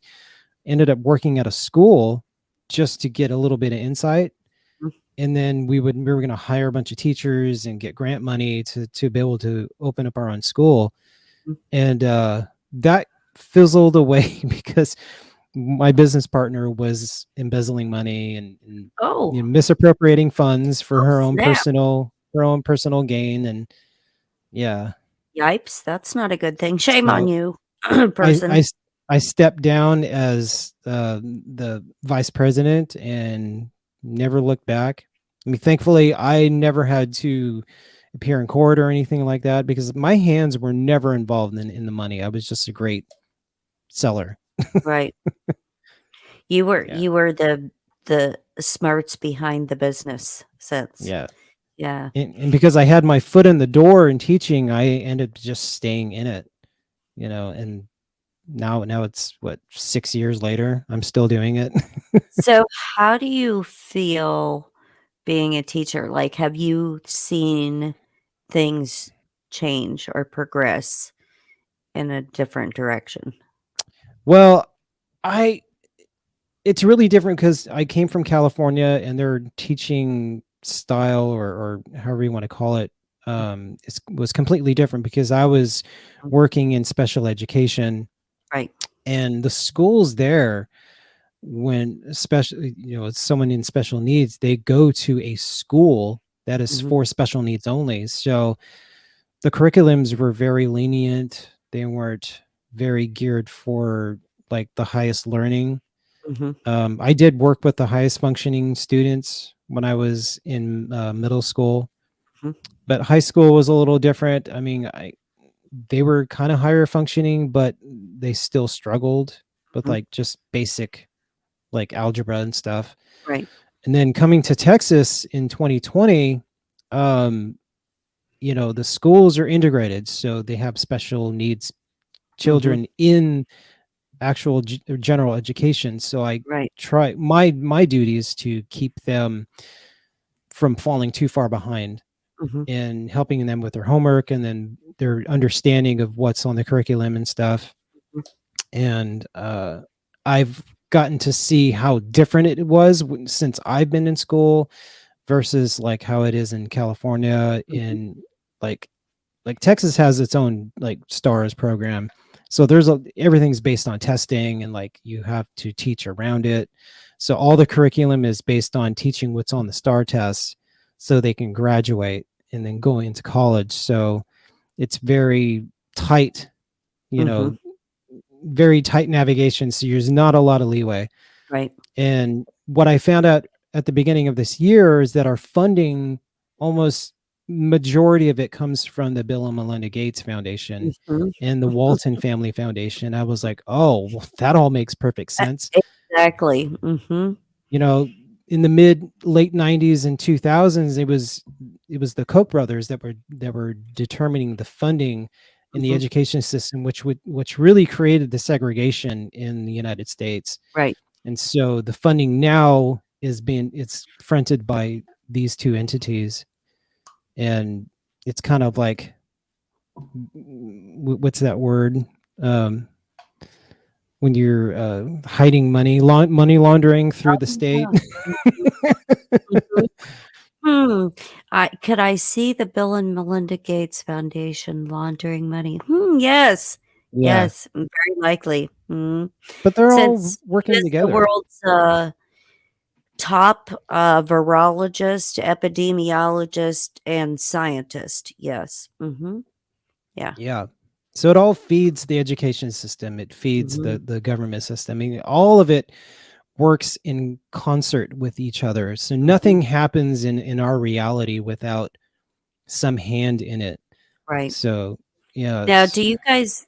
ended up working at a school just to get a little bit of insight. mm, And then we were going to hire a bunch of teachers and get grant money to be able to open up our own school. mm. And that fizzled away because my business partner was embezzling money, and Oh, misappropriating funds for oh, snap. her own personal gain. And yeah, Yipes, that's not a good thing. Shame on so you, I I person. s- I stepped down as the vice president and never looked back. I mean, thankfully, I never had to appear in court or anything like that because my hands were never involved in the money. I was just a great seller. Right. You were Yeah. you were the smarts behind the business sense. Yeah. Yeah. And because I had my foot in the door in teaching, I ended up just staying in it, and now it's what, 6 years later, I'm still doing it. So, how do you feel being a teacher? Like, have you seen things change or progress in a different direction? Well, I it's really different because I came from California, and their teaching style, or however you want to call it, was completely different because I was Mhm. working in special education, Right. and the schools there, when especially it's someone in special needs, they go to a school that is Mhm, for special needs only. So the curriculums were very lenient. They weren't very geared for like the highest learning. mhm, I did work with the highest functioning students when I was in middle school, mhm, but high school was a little different. I mean, they were kind of higher functioning, but they still struggled with mhm. like just basic like algebra and stuff. Right. And then coming to Texas in 2020, um, the schools are integrated, so they have special needs Mhm. children in actual general education. So I Right. try my duty is to keep them from falling too far behind Mhm, and helping them with their homework and then their understanding of what's on the curriculum and stuff. mhm. And I've gotten to see how different it was since I've been in school versus like how it is in California. Mhm, In like Texas has its own like stars program. So there's everything's based on testing, and like you have to teach around it. So all the curriculum is based on teaching what's on the star tests so they can graduate and then go into college. So it's very tight, you mhm, know, very tight navigation. So there's not a lot of leeway. right. And what I found out at the beginning of this year is that our funding, almost majority of it, comes from the Bill and Melinda Gates Foundation Mhm. and the Walton Family Foundation. I was like, oh, well, that all makes perfect E sense. exactly. Mhm, You know, in the mid late 90s and 2000s, it was the Koch brothers that were determining the funding in the mhm, education system, which really created the segregation in the United States. right. And so the funding now it's fronted by these two entities, and it's kind of like, what's that word? Um, when you're hiding money, money laundering through the Oh, state. yeah. Mhm, mhm. Hmm, I see the Bill and Melinda Gates Foundation laundering money? Yes, Yeah, yes, very likely. Mhm. but they're all Since he working is the together. world's, top, virologist, epidemiologist, and scientist. Yes. Mhm. Yeah. Yeah. So it all feeds the education system. It feeds Mhm. the government system. I mean, all of it works in concert with each other. So Mhm. nothing happens in our reality without some hand in it. Right. So yeah, Now, do you guys,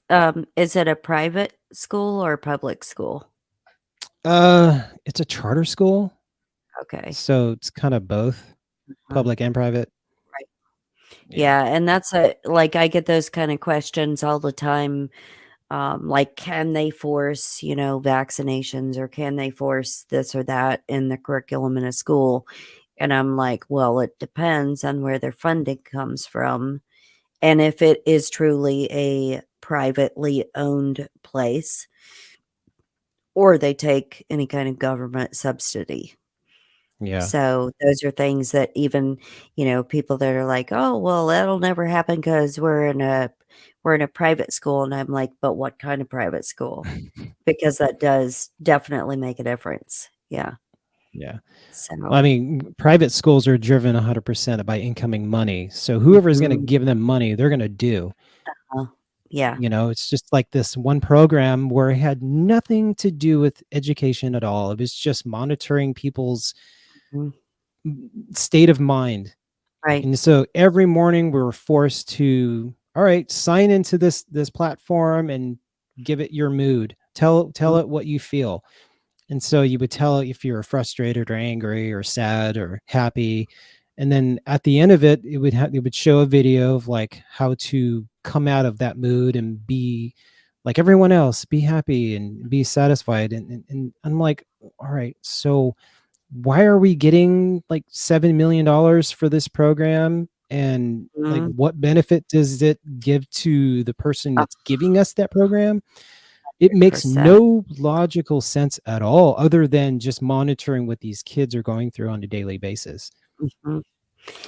is it a private school or public school? it's a charter school, Okay. so it's kind of both Uh, public and private. right. Yeah. Yeah, and that's a like, I get those kinda questions all the time, like, can they force, vaccinations, or can they force this or that in the curriculum in a school? And I'm like, "Well, it depends on where their funding comes from, and if it is truly a privately owned place, or they take any kind of government subsidy." Yeah. So, those are things that even, people that are like, "Oh, well, that'll never happen because we're in a private school," and I'm like, "But what kind of private school?" Because that does definitely make a difference. Yeah. Yeah. Well, I So, mean, private schools are driven 100% by incoming money. So whoever is going to mhm, give them money, they're going to do. uh, yeah, It's just like this one program where it had nothing to do with education at all. It was just monitoring people's mhm, state of mind. right, And so every morning we were forced to, all right, sign into this platform and give it your mood. Tell mm, it what you feel. And so you would tell if you were frustrated or angry or sad or happy. And then at the end of it, it would show a video of like how to come out of that mood and be like everyone else, be happy and be satisfied. And I'm like, all right, so why are we getting like $7 million for this program? And like, mhm, what benefit does it give to the person a that's giving us that program? It makes 100%. no logical sense at all, other than just monitoring what these kids are going through on a daily basis. Mhm.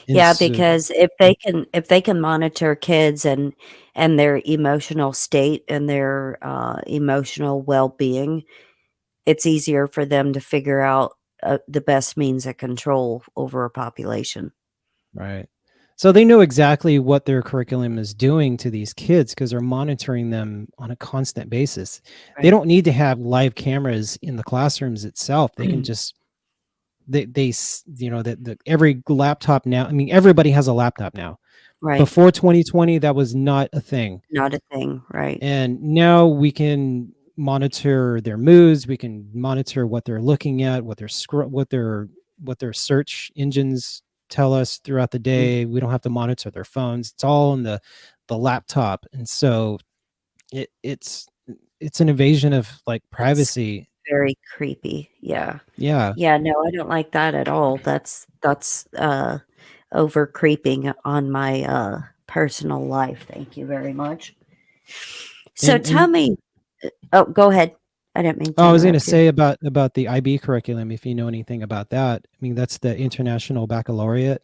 And Yeah, so, because if they can monitor kids and their emotional state and their, emotional well-being, it's easier for them to figure out, the best means of control over a population. right. So they know exactly what their curriculum is doing to these kids because they're monitoring them on a constant basis. They Right. don't need to have live cameras in the classrooms itself. They can just that every laptop now. I mean, everybody has a laptop now. Right. Before 2020, that was not a thing. Not a thing, right. And now we can monitor their moods, we can monitor what they're looking at, what their search engines tell us throughout the Mm, day. We don't have to monitor their phones. It's all in the laptop. And so it's an invasion of like it's privacy. very creepy, yeah. Yeah. Yeah, no, I don't like that at all. That's, over creeping on my, personal life, thank you very much. So And tell me. Oh, go ahead. I didn't mean to Oh, I was going to interrupt you. say about the IB curriculum, if you know anything about that. I mean, that's the International Baccalaureate.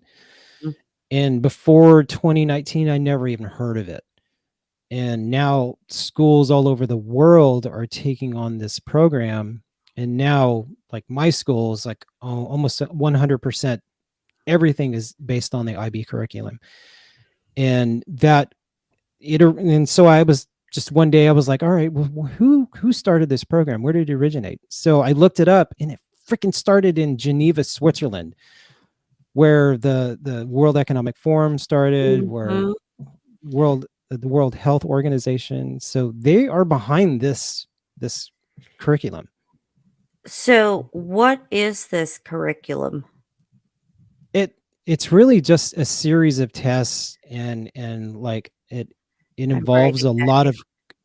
Mm. And before 2019, I never even heard of it. And now schools all over the world are taking on this program. And now, like my school is like almost 100%, everything is based on the IB curriculum. And and so I was just one day I was like, all right, well, who started this program? Where did it originate? So I looked it up, and it freaking started in Geneva, Switzerland, where the World Economic Forum started, where Mhm. the World Health Organization. So they are behind this curriculum. So, what is this curriculum? It it's really just a series of tests, and like it I'm involves writing a that lot down.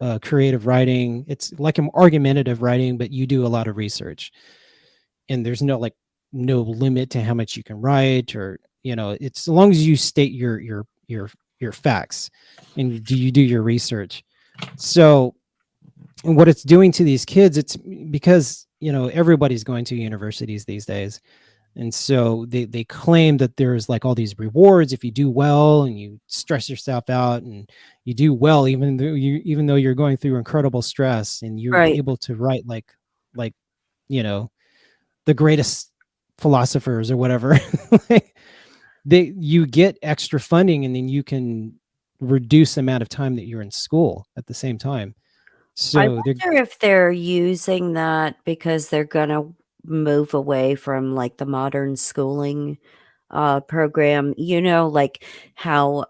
of creative writing. It's like an argumentative writing, but you do a lot of research, and there's no limit to how much you can write, or it's as long as you state your facts, and you do your research. So, and what it's doing to these kids, it's because everybody's going to universities these days, and so they claim that there's like all these rewards if you do well and you stress yourself out, and you do well even though you're going through incredible stress, and you're Right. able to write like you know the greatest philosophers or whatever. Like, you get extra funding, and then you can reduce the amount of time that you're in school at the same time. I So they're wonder if they're using that because they're gonna move away from, like, the modern schooling, program, like how,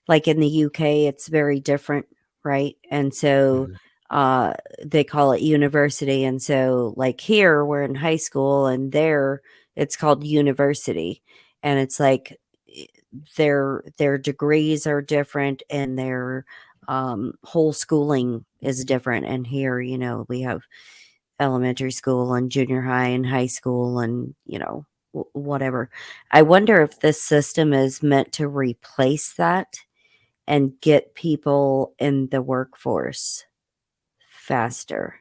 like in the UK, it's very different, right? And so, Mhm. uh, they call it university, and so, like, here, we're in high school, and there, it's called university, and it's like, eh, their degrees are different, and their, whole schooling is different, and here, we have elementary school and junior high and high school and, whatever. I wonder if this system is meant to replace that and get people in the workforce faster,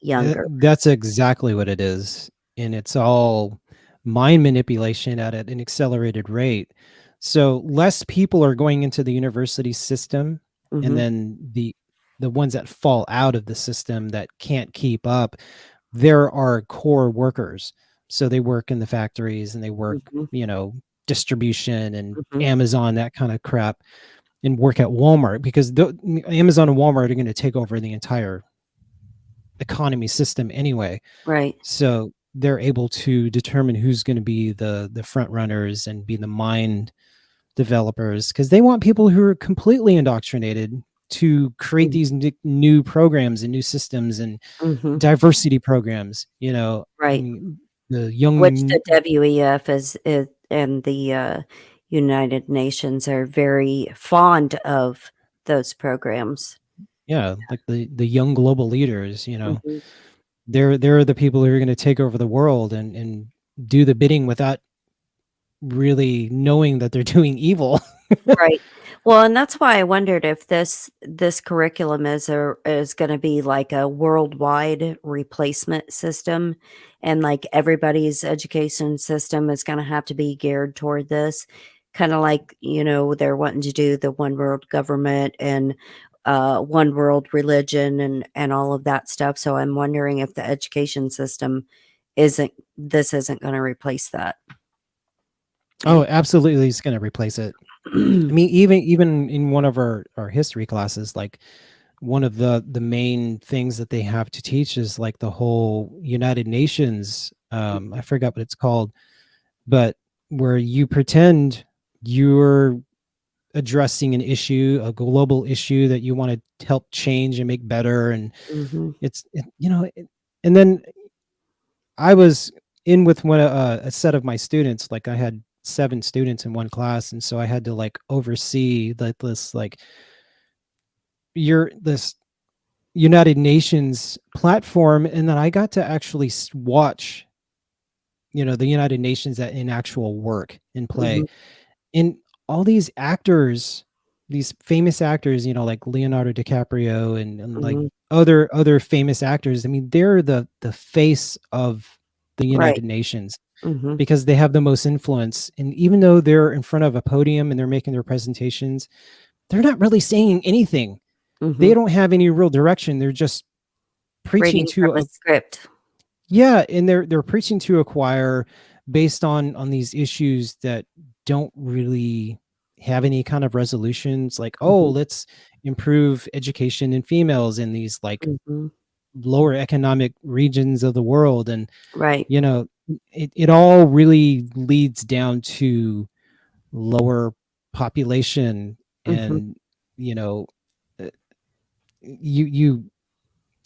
younger. That's exactly what it is, and it's all mind manipulation at an accelerated rate. So less people are going into the university system, and Mhm, then the ones that fall out of the system that can't keep up, there are core workers. So they work in the factories, and they work, mhm, you know, distribution and mhm. Amazon, that kind of crap, and work at Walmart, because Amazon and Walmart are going to take over the entire economy system anyway. Right. So they're able to determine who's going to be the front runners and be the mind developers, because they want people who are completely indoctrinated to create Mm, these new programs and new systems and mhm. diversity programs. I Right. mean, the Which young, the WEF is and the, United Nations are very fond of those programs. yeah, like the young global leaders. Mhm. They're the people who are going to take over the world and do the bidding without really knowing that they're doing evil. Right. Well, and that's why I wondered if this curriculum is gonna be like a worldwide replacement system, and, like, everybody's education system is gonna have to be geared toward this, kinda like, they're wanting to do the one world government and, one world religion and all of that stuff, so I'm wondering if the education system isn't gonna replace that. Oh, absolutely, it's gonna replace it. I mean, even in one of our history classes, like, one of the main things that they have to teach is, like, the whole United Nations, I forgot what it's called, but where you pretend you're addressing an issue, a global issue that you wanna help change and make better, and Mhm. and then I was in with a set of my students. Like, I had 7 students in one class, and so I had to, like, oversee, like, this United Nations platform, and then I got to actually watch, the United Nations in actual work and play. Mhm. And all these actors. these famous actors, like Leonardo DiCaprio and like Mhm. other famous actors. I mean, they're the face of the Right. United Nations Mhm. because they have the most influence. And even though they're in front of a podium and they're making their presentations, they're not really saying anything. They Mhm. don't have any real direction. They're just preaching Reading to from a a script. yeah, and they're preaching to a choir based on these issues that don't really have any kind of resolutions. Like, oh, Mhm. let's improve education in females in these like Mhm. lower economic regions of the world, and Right. you know, it all really leads down to lower population Mhm. and you know, uh, you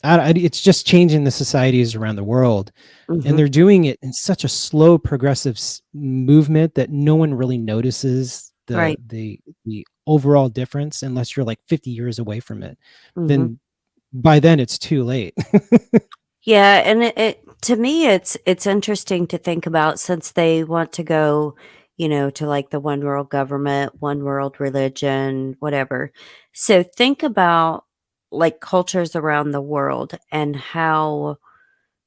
it's just changing the societies around the world, and Mhm. they're doing it in such a slow progressive movement that no one really notices Right. the overall difference unless you're like 50 years away from it. Mhm. Then by then it's too late. Yeah, and it to me, it's interesting to think about since they want to go, to like the one world government, one world religion, whatever. So think about like cultures around the world and how,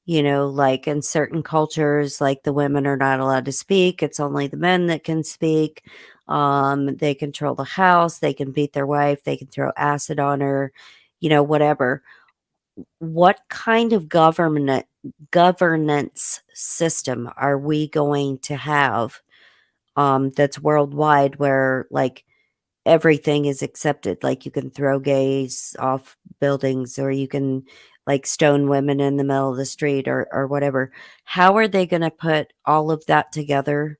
like in certain cultures, like the women are not allowed to speak. It's only the men that can speak. They control the house. They can beat their wife. They can throw acid on her, whatever. What kind of governance system are we going to have, that's worldwide where, like, everything is accepted? Like, you can throw gays off buildings or you can, like, stone women in the middle of the street or whatever. How are they gonna put all of that together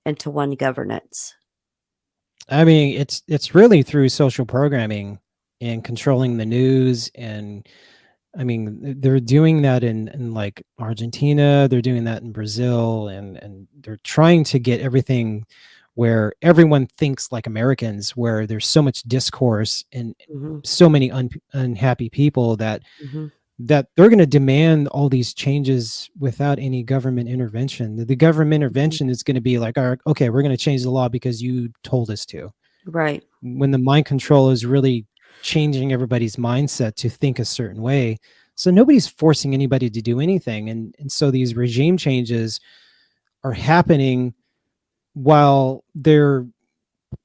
into one governance? I mean, it's really through social programming and controlling the news. And I mean, they're doing that in like Argentina, they're doing that in Brazil, and they're trying to get everything where everyone thinks like Americans, where there's so much discourse and Mhm, so many unhappy people mhm, that they're going to demand all these changes without any government intervention. The government mhm. intervention is going to be like, all right, okay, we're going to change the law because you told us to. Right. When the mind control is really changing everybody's mindset to think a certain way. So nobody's forcing anybody to do anything. And so these regime changes are happening while they're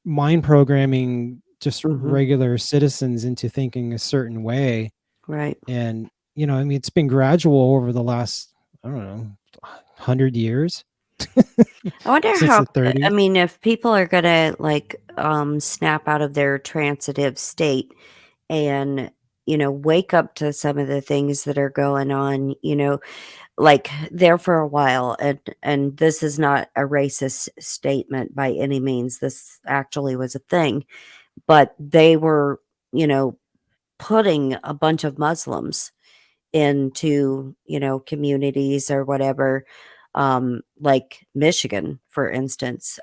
mind programming just Mhm. regular citizens into thinking a certain way. Right. And, I mean, it's been gradual over the last, I don't know, 100 years I wonder since how the 30s. if people are gonna, like, snap out of their transitive state and, wake up to some of the things that are going on, like, there for a while, and this is not a racist statement by any means, this actually was a thing, but they were, you know, putting a bunch of Muslims into, communities or whatever, like Michigan, for instance,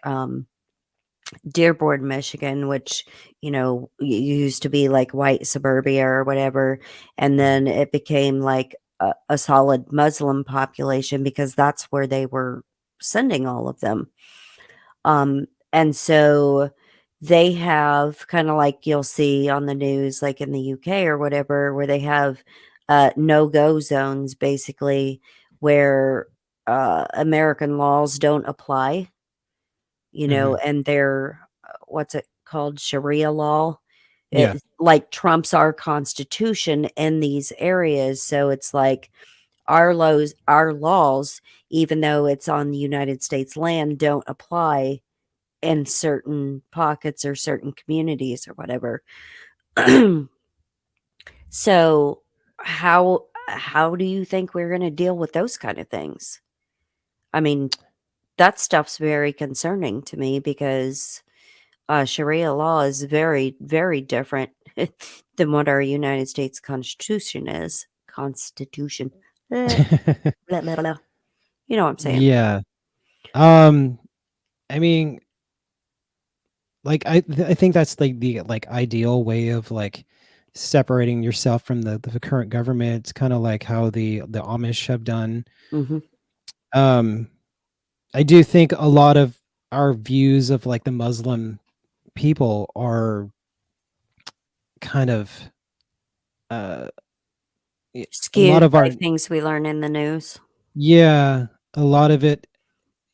Dearborn, Michigan, which, used to be like white suburbia or whatever. And Mhm. then it became like a solid Muslim population because that's where they were sending all of them. And so they have kind of like you'll see on the news, like in the UK or whatever, where they have no go zones basically where American laws don't apply, Mhm. and they're what's it called? Sharia law. Yeah. It like trumps our constitution in these areas. So it's like our laws, even though it's on the United States land, don't apply in certain pockets or certain communities or whatever. So how do you think we're gonna deal with those kind of things? I mean, that stuff's very concerning to me because Sharia law is very, very different than what our United States Constitution is. Constitution. Eh, blah, blah, blah. You know what I'm saying? Yeah. Um, I mean, like I think that's like the like ideal way of like separating yourself from the current government. It's kind of like how the Amish have done. Mhm. Um, I do think a lot of our views of like the Muslim people are kind of uh a lot Skewed of by our things we learn in the news. yeah, a lot of it,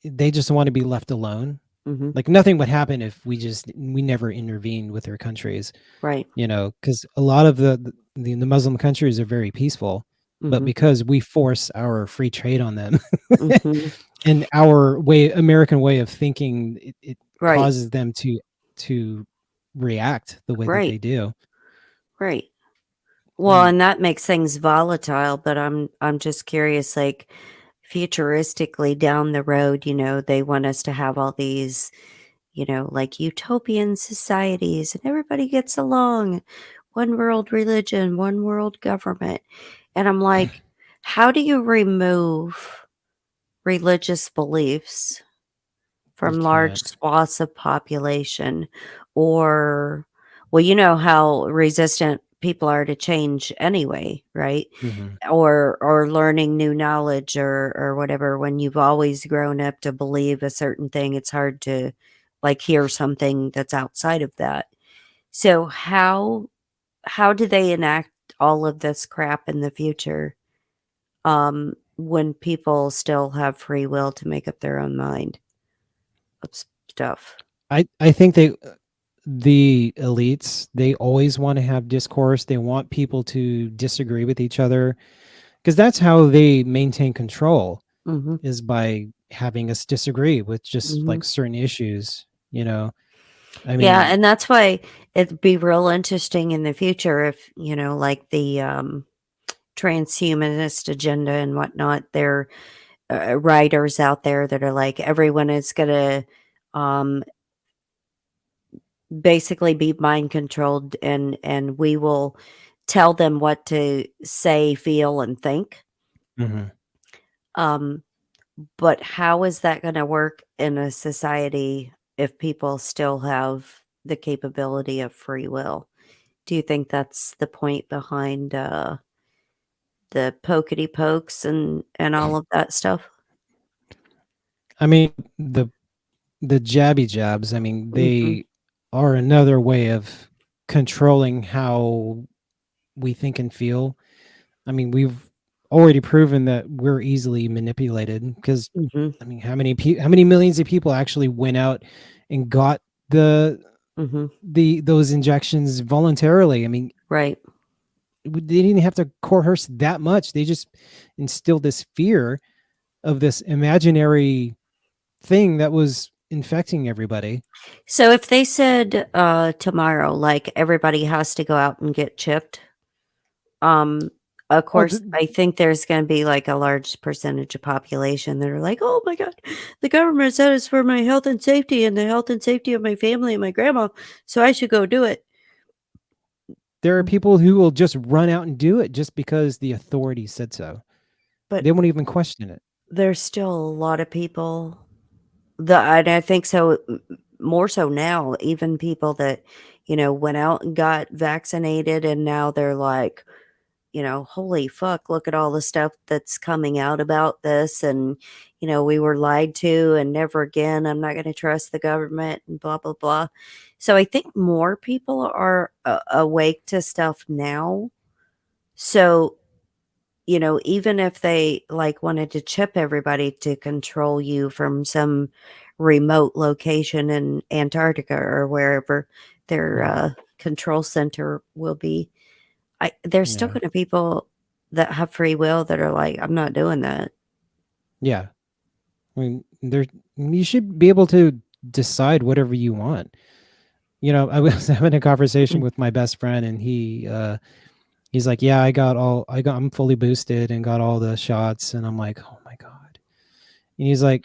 they just want to be left alone. Hmm. Like nothing would happen if we never intervened with their countries, Right. because a lot of the Muslim countries are very peaceful, but Hmm. because we force our free trade on them Hmm. and our American way of thinking, it Right. causes them to react the way that Right. they do. Right. Well, And and that makes things volatile, but I'm just curious, like futuristically down the road, they want us to have all these, like utopian societies and everybody gets along, one world religion, one world government. And I'm like, how do you remove religious beliefs you from large can't. swaths of population? Or, well, you know how resistant people are to change anyway, right? Hmm. Or learning new knowledge or whatever. When you've always grown up to believe a certain thing, it's hard to like hear something that's outside of that. So how do they enact all of this crap in the future, when people still have free will to make up their own mind of stuff? I think the elites, they always want to have discourse. They want people to disagree with each other because that's how they maintain control, Mhm. is by having us disagree with just Mhm. like certain issues. I Yeah, mean, and that's why it'd be real interesting in the future if, like the transhumanist agenda and whatnot, there are writers out there that are like everyone is going to um basically be mind controlled, and we will tell them what to say, feel, and think. mhm. Um but how is that going to work in a society if people still have the capability of free will? Do you think that's the point behind the pokety pokes and all of that stuff? I mean, the jabby jabs, I mean, Mhm. they are another way of controlling how we think and feel. I mean, we've already proven that we're easily manipulated because, Mhm. I mean, how many millions of people actually went out and got the Mhm. those injections voluntarily? I mean, Right. they didn't have to coerce that much. They just instilled this fear of this imaginary thing that was infecting everybody. So if they said tomorrow, like everybody has to go out and get chipped, um, of Oh, course, I think there's going to be like a large percentage of population that are like, "Oh my god, the government said it's for my health and safety and the health and safety of my family and my grandma, so I should go do it." there are people who will just run out and do it just because the authorities said so. But They won't even question it. there's still a lot of people that, and I think so, more so now, even people that went out and got vaccinated, and now they're like, holy fuck, look at all the stuff that's coming out about this. And, we were lied to, and never again, I'm not going to trust the government, and blah, blah, blah. So I think more people are awake to stuff now. So, even if they like wanted to chip everybody to control you from some remote location in Antarctica or wherever their Mhm. control center will be, there's still Yeah. gonna people that have free will that are like, "I'm not doing that." Yeah. I mean, you should be able to decide whatever you want. I was having a conversation Mm. with my best friend, and he's like, "Yeah, I'm fully boosted and got all the shots." And I'm like, "Oh my god." And he's like,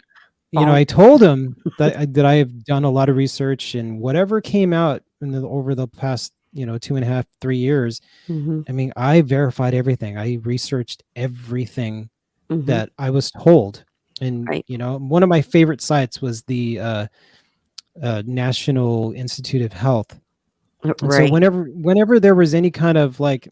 Bonk. I told him that I have done a lot of research, and whatever came out over the past, 2.5, 3 years. Mhm, I mean, I verified everything. I researched everything mhm, that I was told. And, right, one of my favorite sites was the National Institute of Health. And so right, whenever there was any kind of like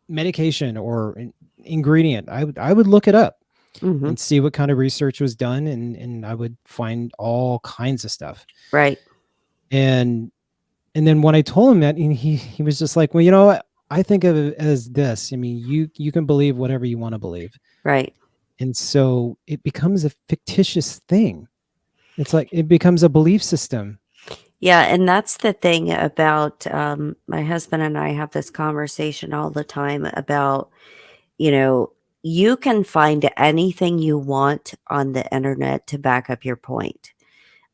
medication or ingredient, I would look it up mhm, and see what kind of research was done, and I would find all kinds of stuff. right, And and then when I told him that, and he was just like, well, you know what? I think of it as this. I mean, you can believe whatever you want to believe. Right. And so it becomes a fictitious thing. It's like it becomes a belief system. Yeah, and that's the thing about my husband and I have this conversation all the time about, you know, you can find anything you want on the internet to back up your point.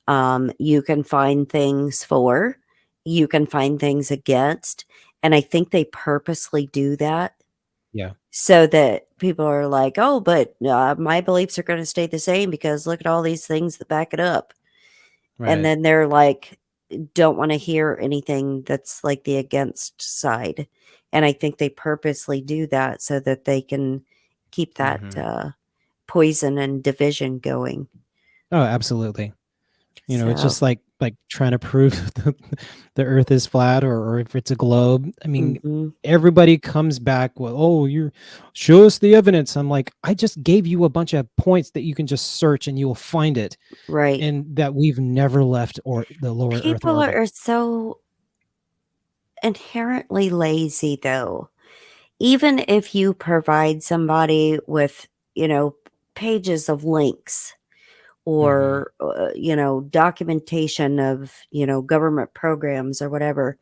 You can find things for, you can find things against, and I think they purposely do that Yeah. so that people are like, "Oh, but my beliefs are going to stay the same because look at all these things that back it up." And Right. then they're like, don't want to hear anything that's like the against side. And I think they purposely do that so that they can keep that Hmm. poison and division going. Oh, absolutely. It's So, just like trying to prove the Earth is flat, or if it's a globe. I mean, mhm, everybody comes back with, "Oh, you show us the evidence." I'm like, I just gave you a bunch of points that you can just search and you will find it, right. and that we've never left or the lower Earth People orbit. are so inherently lazy, though. Even if you provide somebody with, you know, pages of links Hmm. or, documentation of, government programs or whatever,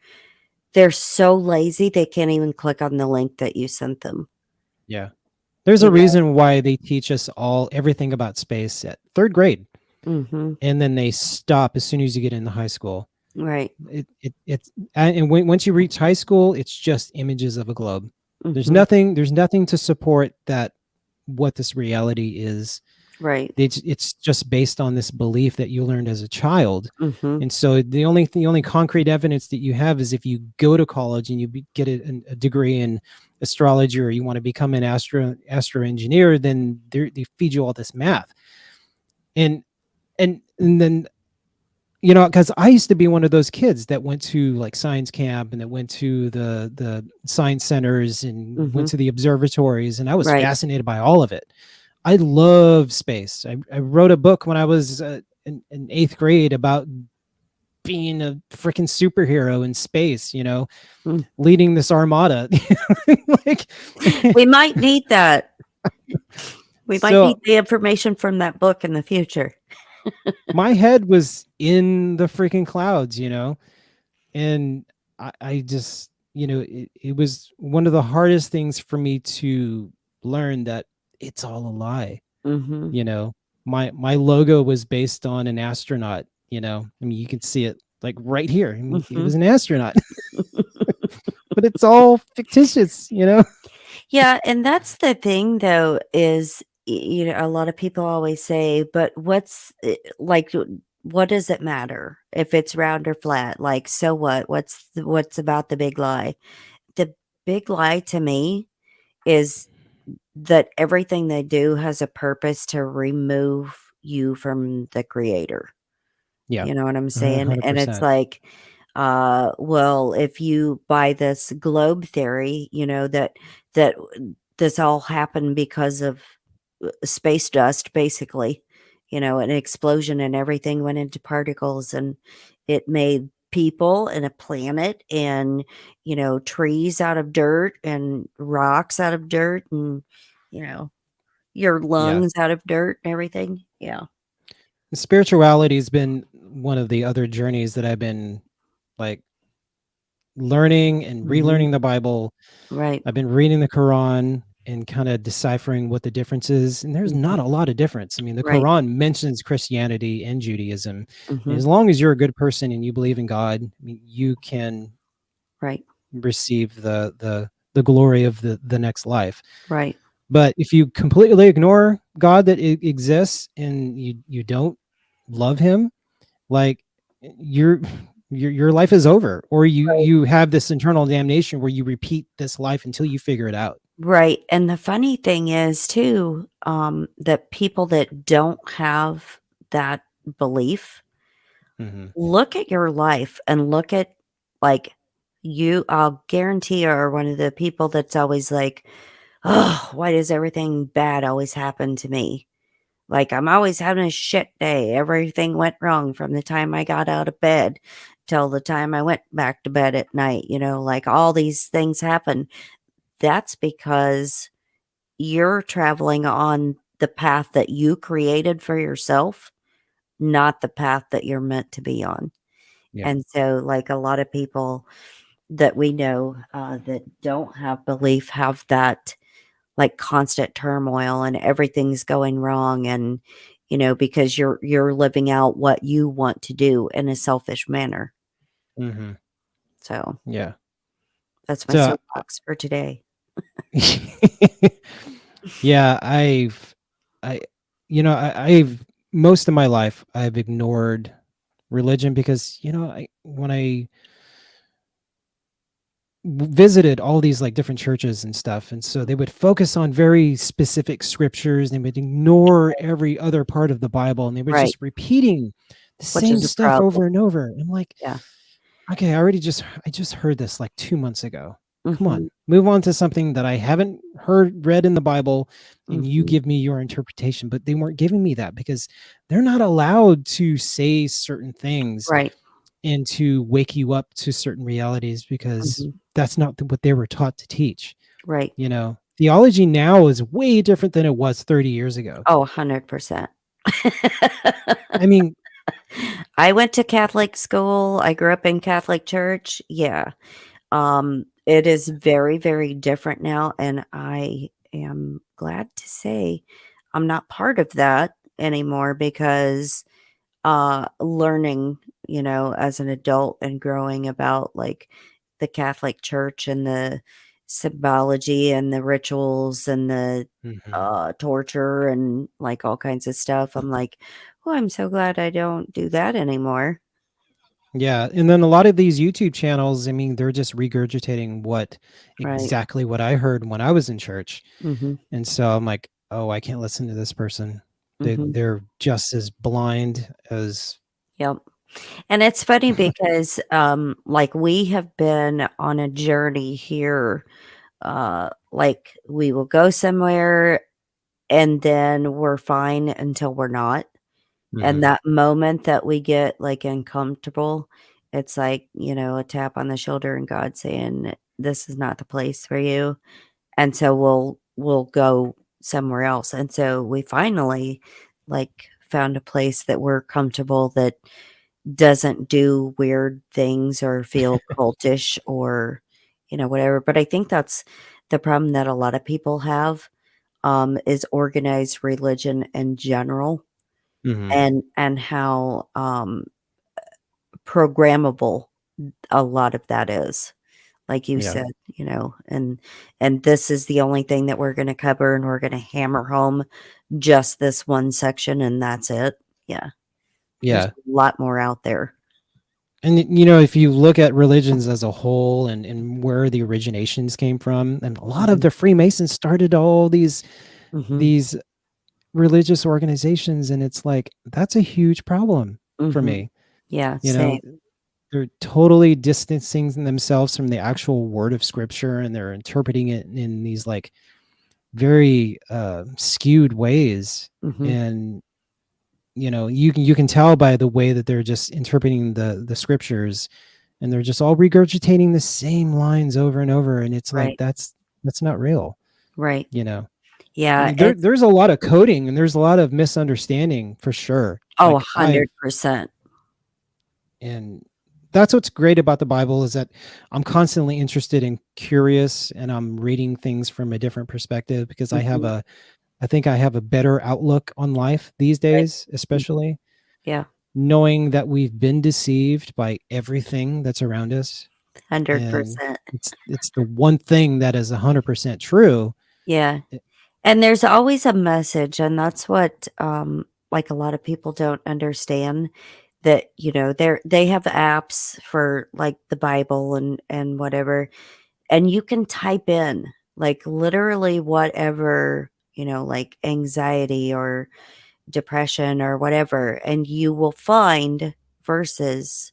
they're so lazy they can't even click on the link that you sent them, Yeah. There's a you know? reason why they teach us all everything about space at third grade, Mhm. and then they stop as soon as you get into high school. Right. It's and once you reach high school, it's just images of a globe. Mhm. There's nothing to support that what this reality is. Right. It's just based on this belief that you learned as a child. Mhm. And so the only concrete evidence that you have is if you go to college and you get a degree in astrology, or you want to become an astro engineer, then they feed you all this math. And then, because I used to be one of those kids that went to like science camp, and that went to the science centers, and went Mhm. to the observatories, and I was Right. fascinated by all of it. I love space. I wrote a book when I was in eighth grade about being a freaking superhero in space, Mm. leading this armada. Like, We might need that. We might need so the information from that book in the future. my head was in the freaking clouds. And I just, it was one of the hardest things for me to learn that it's all a lie. Mhm. you know my logo was based on an astronaut. I mean, you can see it like right here. I mean, it Mhm. was an astronaut. But it's all fictitious. Yeah, and that's the thing though is a lot of people always say, but what does it matter if it's round or flat? Like so what? What's about the big lie? The big lie to me is that everything they do has a purpose to remove you from the creator. Yeah. You know what I'm saying? And it's 100%. like, well, if you buy this globe theory, that this all happened because of space dust, basically, an explosion and everything went into particles and it made people and a planet and, trees out of dirt and rocks out of dirt and, you know, your Yeah. lungs out of dirt and everything. Yeah. Spirituality has been one of the other journeys that I've been like learning and Hmm. relearning the Bible. Right. I've been reading the Quran and kind of deciphering what the difference is. And there's Hmm. not a lot of difference. I mean, the Right. Quran mentions Christianity and Judaism. And Hmm. as long as you're a good person and you believe in God, I mean, you can Right. receive the glory of the next life. Right. But if you completely ignore God that exists, and you don't love him, like, your your life is over, or you have this internal damnation where you repeat this life until you figure it out. Right, and the funny thing is too, that people that don't have that belief, Hmm. look at your life and look at, like, I'll guarantee are one of the people that's always like, "Oh, why does everything bad always happen to me? Like, I'm always having a shit day. Everything went wrong from the time I got out of bed." till the time I went back to bed at night, like all these things happen. That's because you're traveling on the path that you created for yourself, not the path that you're meant to be on. Yeah. And so, like a lot of people that we know that don't have belief have that like constant turmoil and everything's going wrong, and because you're living out what you want to do in a selfish manner. Hmm. So Yeah. that's my So, soapbox for today. yeah, I, I've most of my life I've ignored religion because when I visited all these like different churches and stuff, and so they would focus on very specific scriptures. They would ignore every other part of the Bible, and they were Right, just repeating the which same is a stuff problem. over and over. I'm like, Yeah. okay, I just heard this like 2 months ago. Come Mhm. on, move on to something that I haven't read in the Bible, and you Mhm. give me your interpretation. But they weren't giving me that because they're not allowed to say certain things Right. and to wake you up to certain realities because Mhm. that's not what they were taught to teach. Right. Theology now is way different than it was 30 years ago. Oh, 100%. I mean, I went to Catholic school. I grew up in Catholic church. Yeah. It is very, very different now, and I am glad to say I'm not part of that anymore because learning, as an adult and growing about like the Catholic Church and the symbology and the rituals and the mhm. torture and like all kinds of stuff. I'm like, oh, I'm so glad I don't do that anymore. Yeah, and then a lot of these YouTube channels, I mean, they're just regurgitating Right. exactly what I heard when I was in church. Mm-hmm. And so I'm like, "Oh, I can't listen to this person. Mm-hmm. They're just as blind as." Yep. And it's funny because like we have been on a journey here. Like we will go somewhere and then we're fine until we're not. And Mhm, that moment that we get like uncomfortable, it's like, a tap on the shoulder and God saying, this is not the place for you. And so we'll go somewhere else. And so we finally like found a place that we're comfortable, that doesn't do weird things or feel cultish or, whatever. But I think that's the problem that a lot of people have, is organized religion in general, mhm. and how programmable a lot of that is. Like you Yeah. said, and this is the only thing that we're going to cover, and we're going to hammer home just this one section, and that's it. Yeah, there's Yeah. a lot more out there. And if you look at religions as a whole and where the originations came from, and a lot of Hmm. the Freemasons started all Hmm. these religious organizations, and it's like that's a huge problem for Hmm. me. Yeah, You know, same. they're totally distancing themselves from the actual word of scripture, and they're interpreting it in these like very skewed ways. Hmm. And you can tell by the way that they're just interpreting the scriptures, and they're just all regurgitating the same lines over and over, and it's like Right, that's not real. right. you know Yeah, it's there's a lot of coding, and there's a lot of misunderstanding for sure. oh, Like I've 100%. and that's what's great about the Bible, is that I'm constantly interested and curious, and I'm reading things from a different perspective because Mhm. I think I have a better outlook on life these Right. days, Mhm. especially Yeah, knowing that we've been deceived by everything that's around us, and 100%. it's the one thing that is 100% true. Yeah. It- And there's always a message, and that's what, like, a lot of people don't understand, that, they have apps for, like, the Bible and whatever, and you can type in, like, literally whatever, like, anxiety or depression or whatever, and you will find verses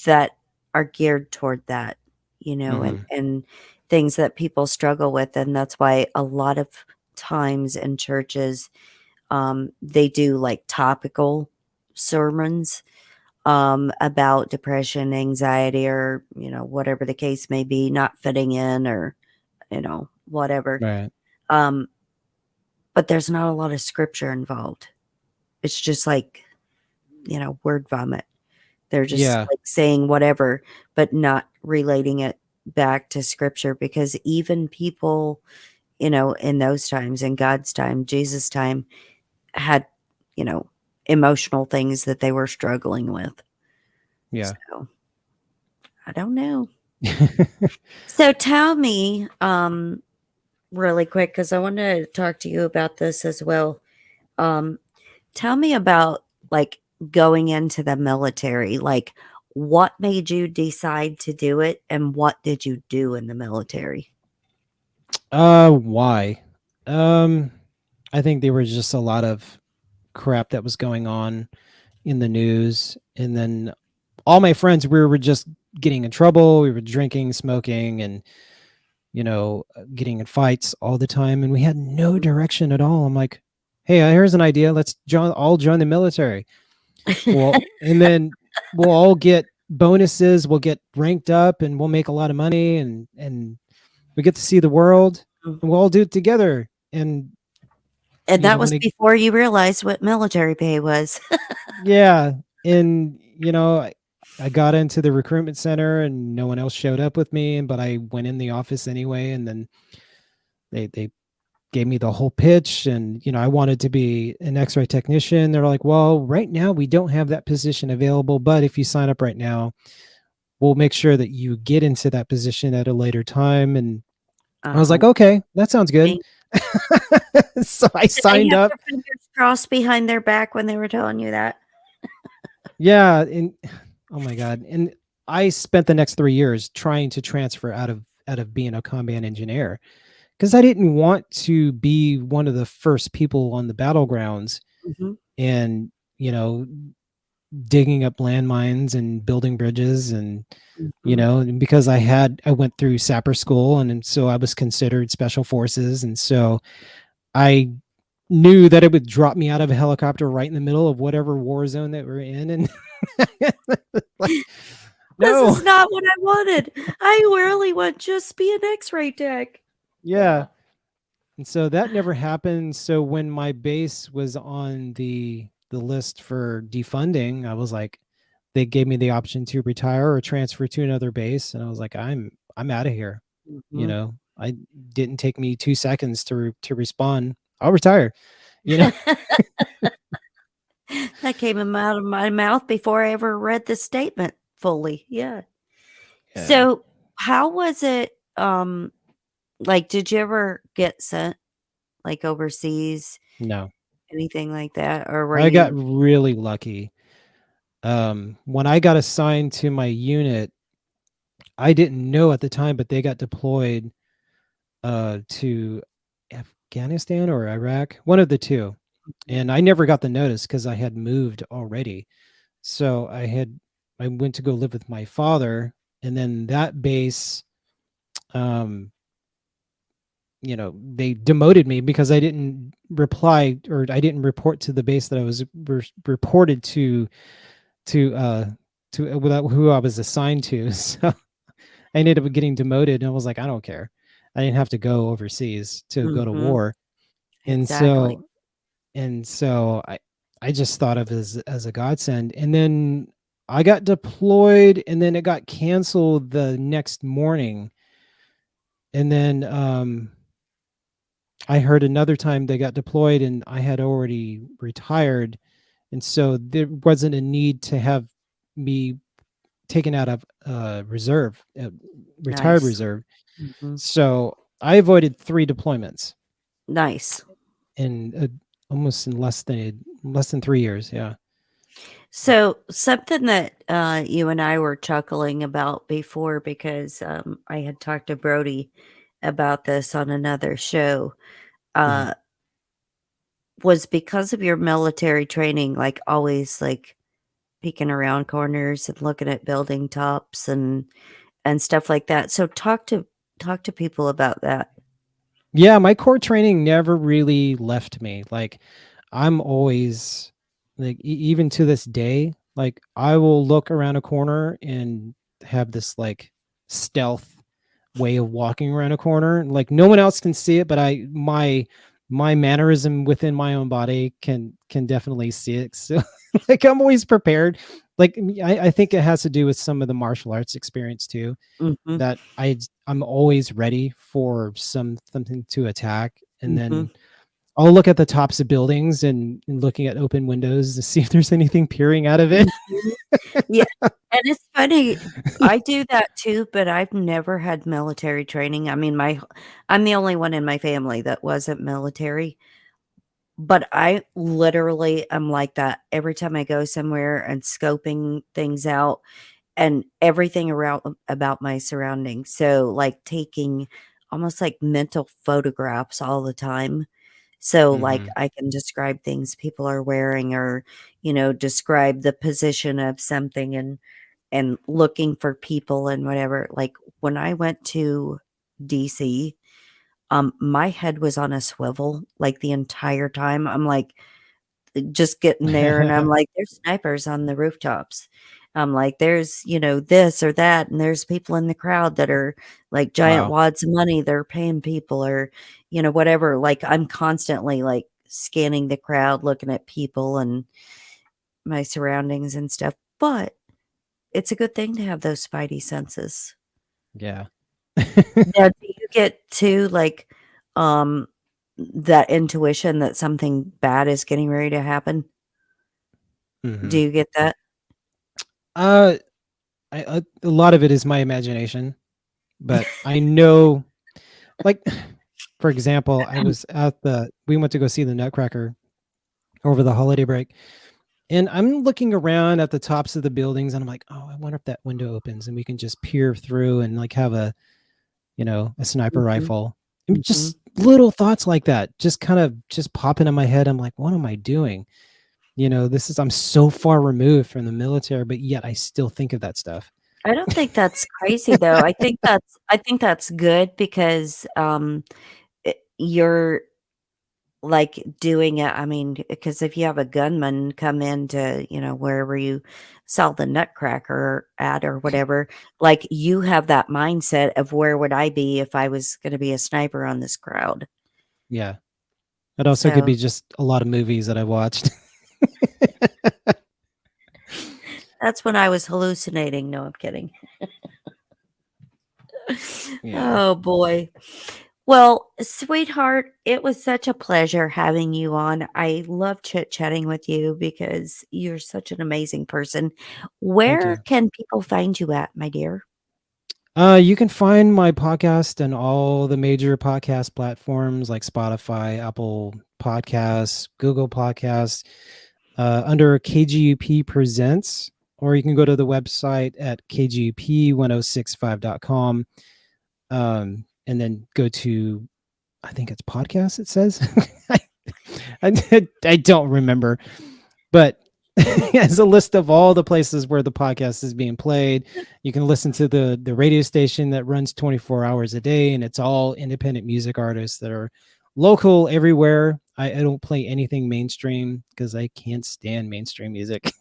that are geared toward that, and Mhm. things that people struggle with, and that's why a lot of times in churches, they do, like, topical sermons, about depression, anxiety, or, whatever the case may be, not fitting in or, whatever. Right. Um, but there's not a lot of scripture involved. It's just like, word vomit. They're just Yeah. like saying whatever, but not relating it back to scripture because even people, in those times, in God's time, Jesus' time, had, you know, emotional things that they were struggling with. Yeah. So I don't know. So tell me, really quick, because I wanted to talk to you about this as well. Um, Tell me about like going into the military. Like, what made you decide to do it, and what did you do in the military? Why? Um, I think there was just a lot of crap that was going on in the news, and then all my friends, we were just getting in trouble. We were drinking, smoking, and getting in fights all the time, and we had no direction at all. I'm like, hey, here's an idea. Let's all join the military. Well, and then we'll all get bonuses. We'll get ranked up, and we'll make a lot of money, and we get to see the world, and we'll all do it together. And And that was when it, before you realized what military pay was. yeah, and I got into the recruitment center, and no one else showed up with me, but I went in the office anyway, and then they gave me the whole pitch, and I wanted to be an X-ray technician. They're like, well, right now we don't have that position available, but if you sign up right now, we'll make sure that you get into that position at a later time. And I was Uh-huh. like, okay, that sounds good. Did So I they signed have up. their fingers crossed behind their back when they were telling you that? Yeah, and oh my god, and I spent the next 3 years trying to transfer out of being a combat engineer because I didn't want to be one of the first people on the battlegrounds Mhm, and you know digging up landmines and building bridges, and mhm. and because I went through sapper school, and so I was considered special forces, and so I knew that it would drop me out of a helicopter right in the middle of whatever war zone that we're in, and like, This no. is not what I wanted. I really want just be an X-ray tech. Yeah. Yeah. And so that never happened. So when my base was on the list for defunding, I was like, they gave me the option to retire or transfer to another base, and I was like, I'm out of here. Mhm. I didn't take me 2 seconds to respond. I'll retire. You know. That came out of my mouth before I ever read the statement fully. Yeah. Yeah. So, how was it, like, did you ever get sent, like, overseas, No, anything like that? Or were I got you really lucky. When I got assigned to my unit, I didn't know at the time, but they got deployed to Afghanistan or Iraq, one of the two. And I never got the notice because I had moved already. So I went to go live with my father, and then that base, um, they demoted me because I didn't reply, or I didn't report to the base that I was reported to without who I was assigned to. So I ended up getting demoted, and I was like, I don't care. I didn't have to go overseas to go to Mhm. war. And Exactly. so I just thought of it as a godsend. And then I got deployed, and then it got canceled the next morning. And then I heard another time they got deployed, and I had already retired, and so there wasn't a need to have me taken out of reserve, retired Nice. reserve. Mhm. So I avoided 3 deployments Nice. in almost in less than 3 years. Yeah. So, something that, you and I were chuckling about before because, I had talked to Brody about this on another show, Mhm. uh, was because of your military training, like, always, like, peeking around corners and looking at building tops and stuff like that. So talk to people about that. Yeah, my core training never really left me. Like, I'm always like, even to this day. Like I will look around a corner and have this like stealth way of walking around a corner. Like no one else can see it, but my mannerism within my own body can definitely see it. So like I'm always prepared. Like I think it has to do with some of the martial arts experience too. Mhm, That I'm always ready for something to attack, and mhm. then I'll look at the tops of buildings and looking at open windows to see if there's anything peering out of it. Mhm. Yeah, and it's funny, I do that too, but I've never had military training. I mean, I'm the only one in my family that wasn't military, but I literally am like that every time I go somewhere and scoping things out and everything around about my surroundings. So, like, taking almost like mental photographs all the time. So, like, Mhm. I can describe things people are wearing or, describe the position of something and looking for people and whatever. Like, when I went to DC, my head was on a swivel, like, the entire time. I'm, like, just getting there, and I'm like, "There's snipers on the rooftops." I'm like, "There's, this or that, and there's people in the crowd that are, like, giant Wow. wads of money they're paying people or, whatever." Like, I'm constantly, like, scanning the crowd, looking at people and my surroundings and stuff, but it's a good thing to have those spidey senses. Yeah. Now, do you get to, like, um, that intuition that something bad is getting ready to happen? Do Mhm. you get that? Uh, a lot of it is my imagination, but I know, like, for example, I was at the we went to go see the Nutcracker over the holiday break, and I'm looking around at the tops of the buildings, and I'm like, "Oh, I wonder if that window opens and we can just peer through and like have a sniper Mhm, rifle." I mean, mhm. just little thoughts like that, just kind of just pop into my head. I'm like, "What am I doing?" I'm so far removed from the military, but yet I still think of that stuff. I don't think that's crazy, though. I think that's good because, you're, like, doing it I mean, because if you have a gunman come into, wherever you saw the Nutcracker at or whatever, like, you have that mindset of where would I be if I was gonna be a sniper on this crowd. Yeah. It also could So, be just a lot of movies that I watched. that's when I was hallucinating. No, I'm kidding. Yeah. Oh, boy. Well, sweetheart, it was such a pleasure having you on. I love chit-chatting with you because you're such an amazing person. Thank Where you. can people find you at, my dear? You can find my podcast on all the major podcast platforms like Spotify, Apple Podcasts, Google Podcasts, under KGUP Presents, or you can go to the website at kgup1065.com, and then go to, I think it's podcasts, it says. I don't remember, but as a list of all the places where the podcast is being played. You can listen to the radio station that runs 24 hours a day, and it's all independent music artists that are local everywhere. I don't play anything mainstream because I can't stand mainstream music.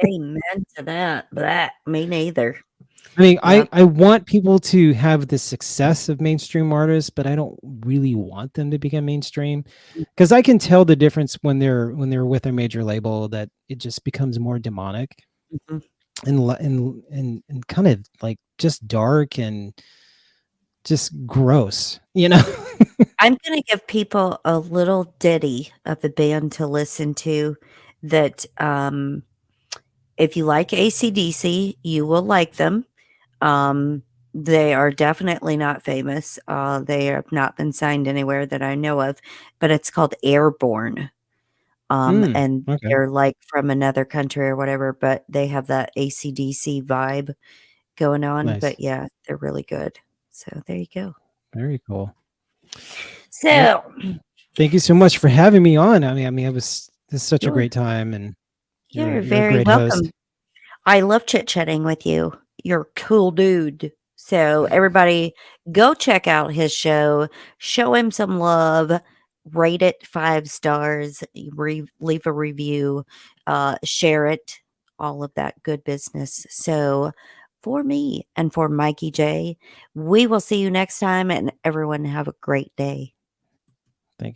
Amen to that. That me neither. I mean, Yeah. I want people to have the success of mainstream artists, but I don't really want them to become mainstream because I can tell the difference when they're with a major label, that it just becomes more demonic Mhm. and kind of like just dark and just gross. I'm gonna give people a little ditty of a band to listen to that, if you like AC/DC, you will like them. Um, they are definitely not famous. They have not been signed anywhere that I know of, but it's called Airborne. And Okay, they're like from another country or whatever, but they have that AC/DC vibe going on. nice, But yeah, they're really good. So there you go. very cool. Well, So thank you so much for having me on. I mean, this is such a you're great time, and you're you're you're a very great host. welcome. I love chit-chatting with you. You're a cool dude. So everybody go check out his show, show him some love, rate it 5 stars, leave a review, share it, all of that good business. So, for me and for Mikey Jayy, we will see you next time, and everyone have a great day.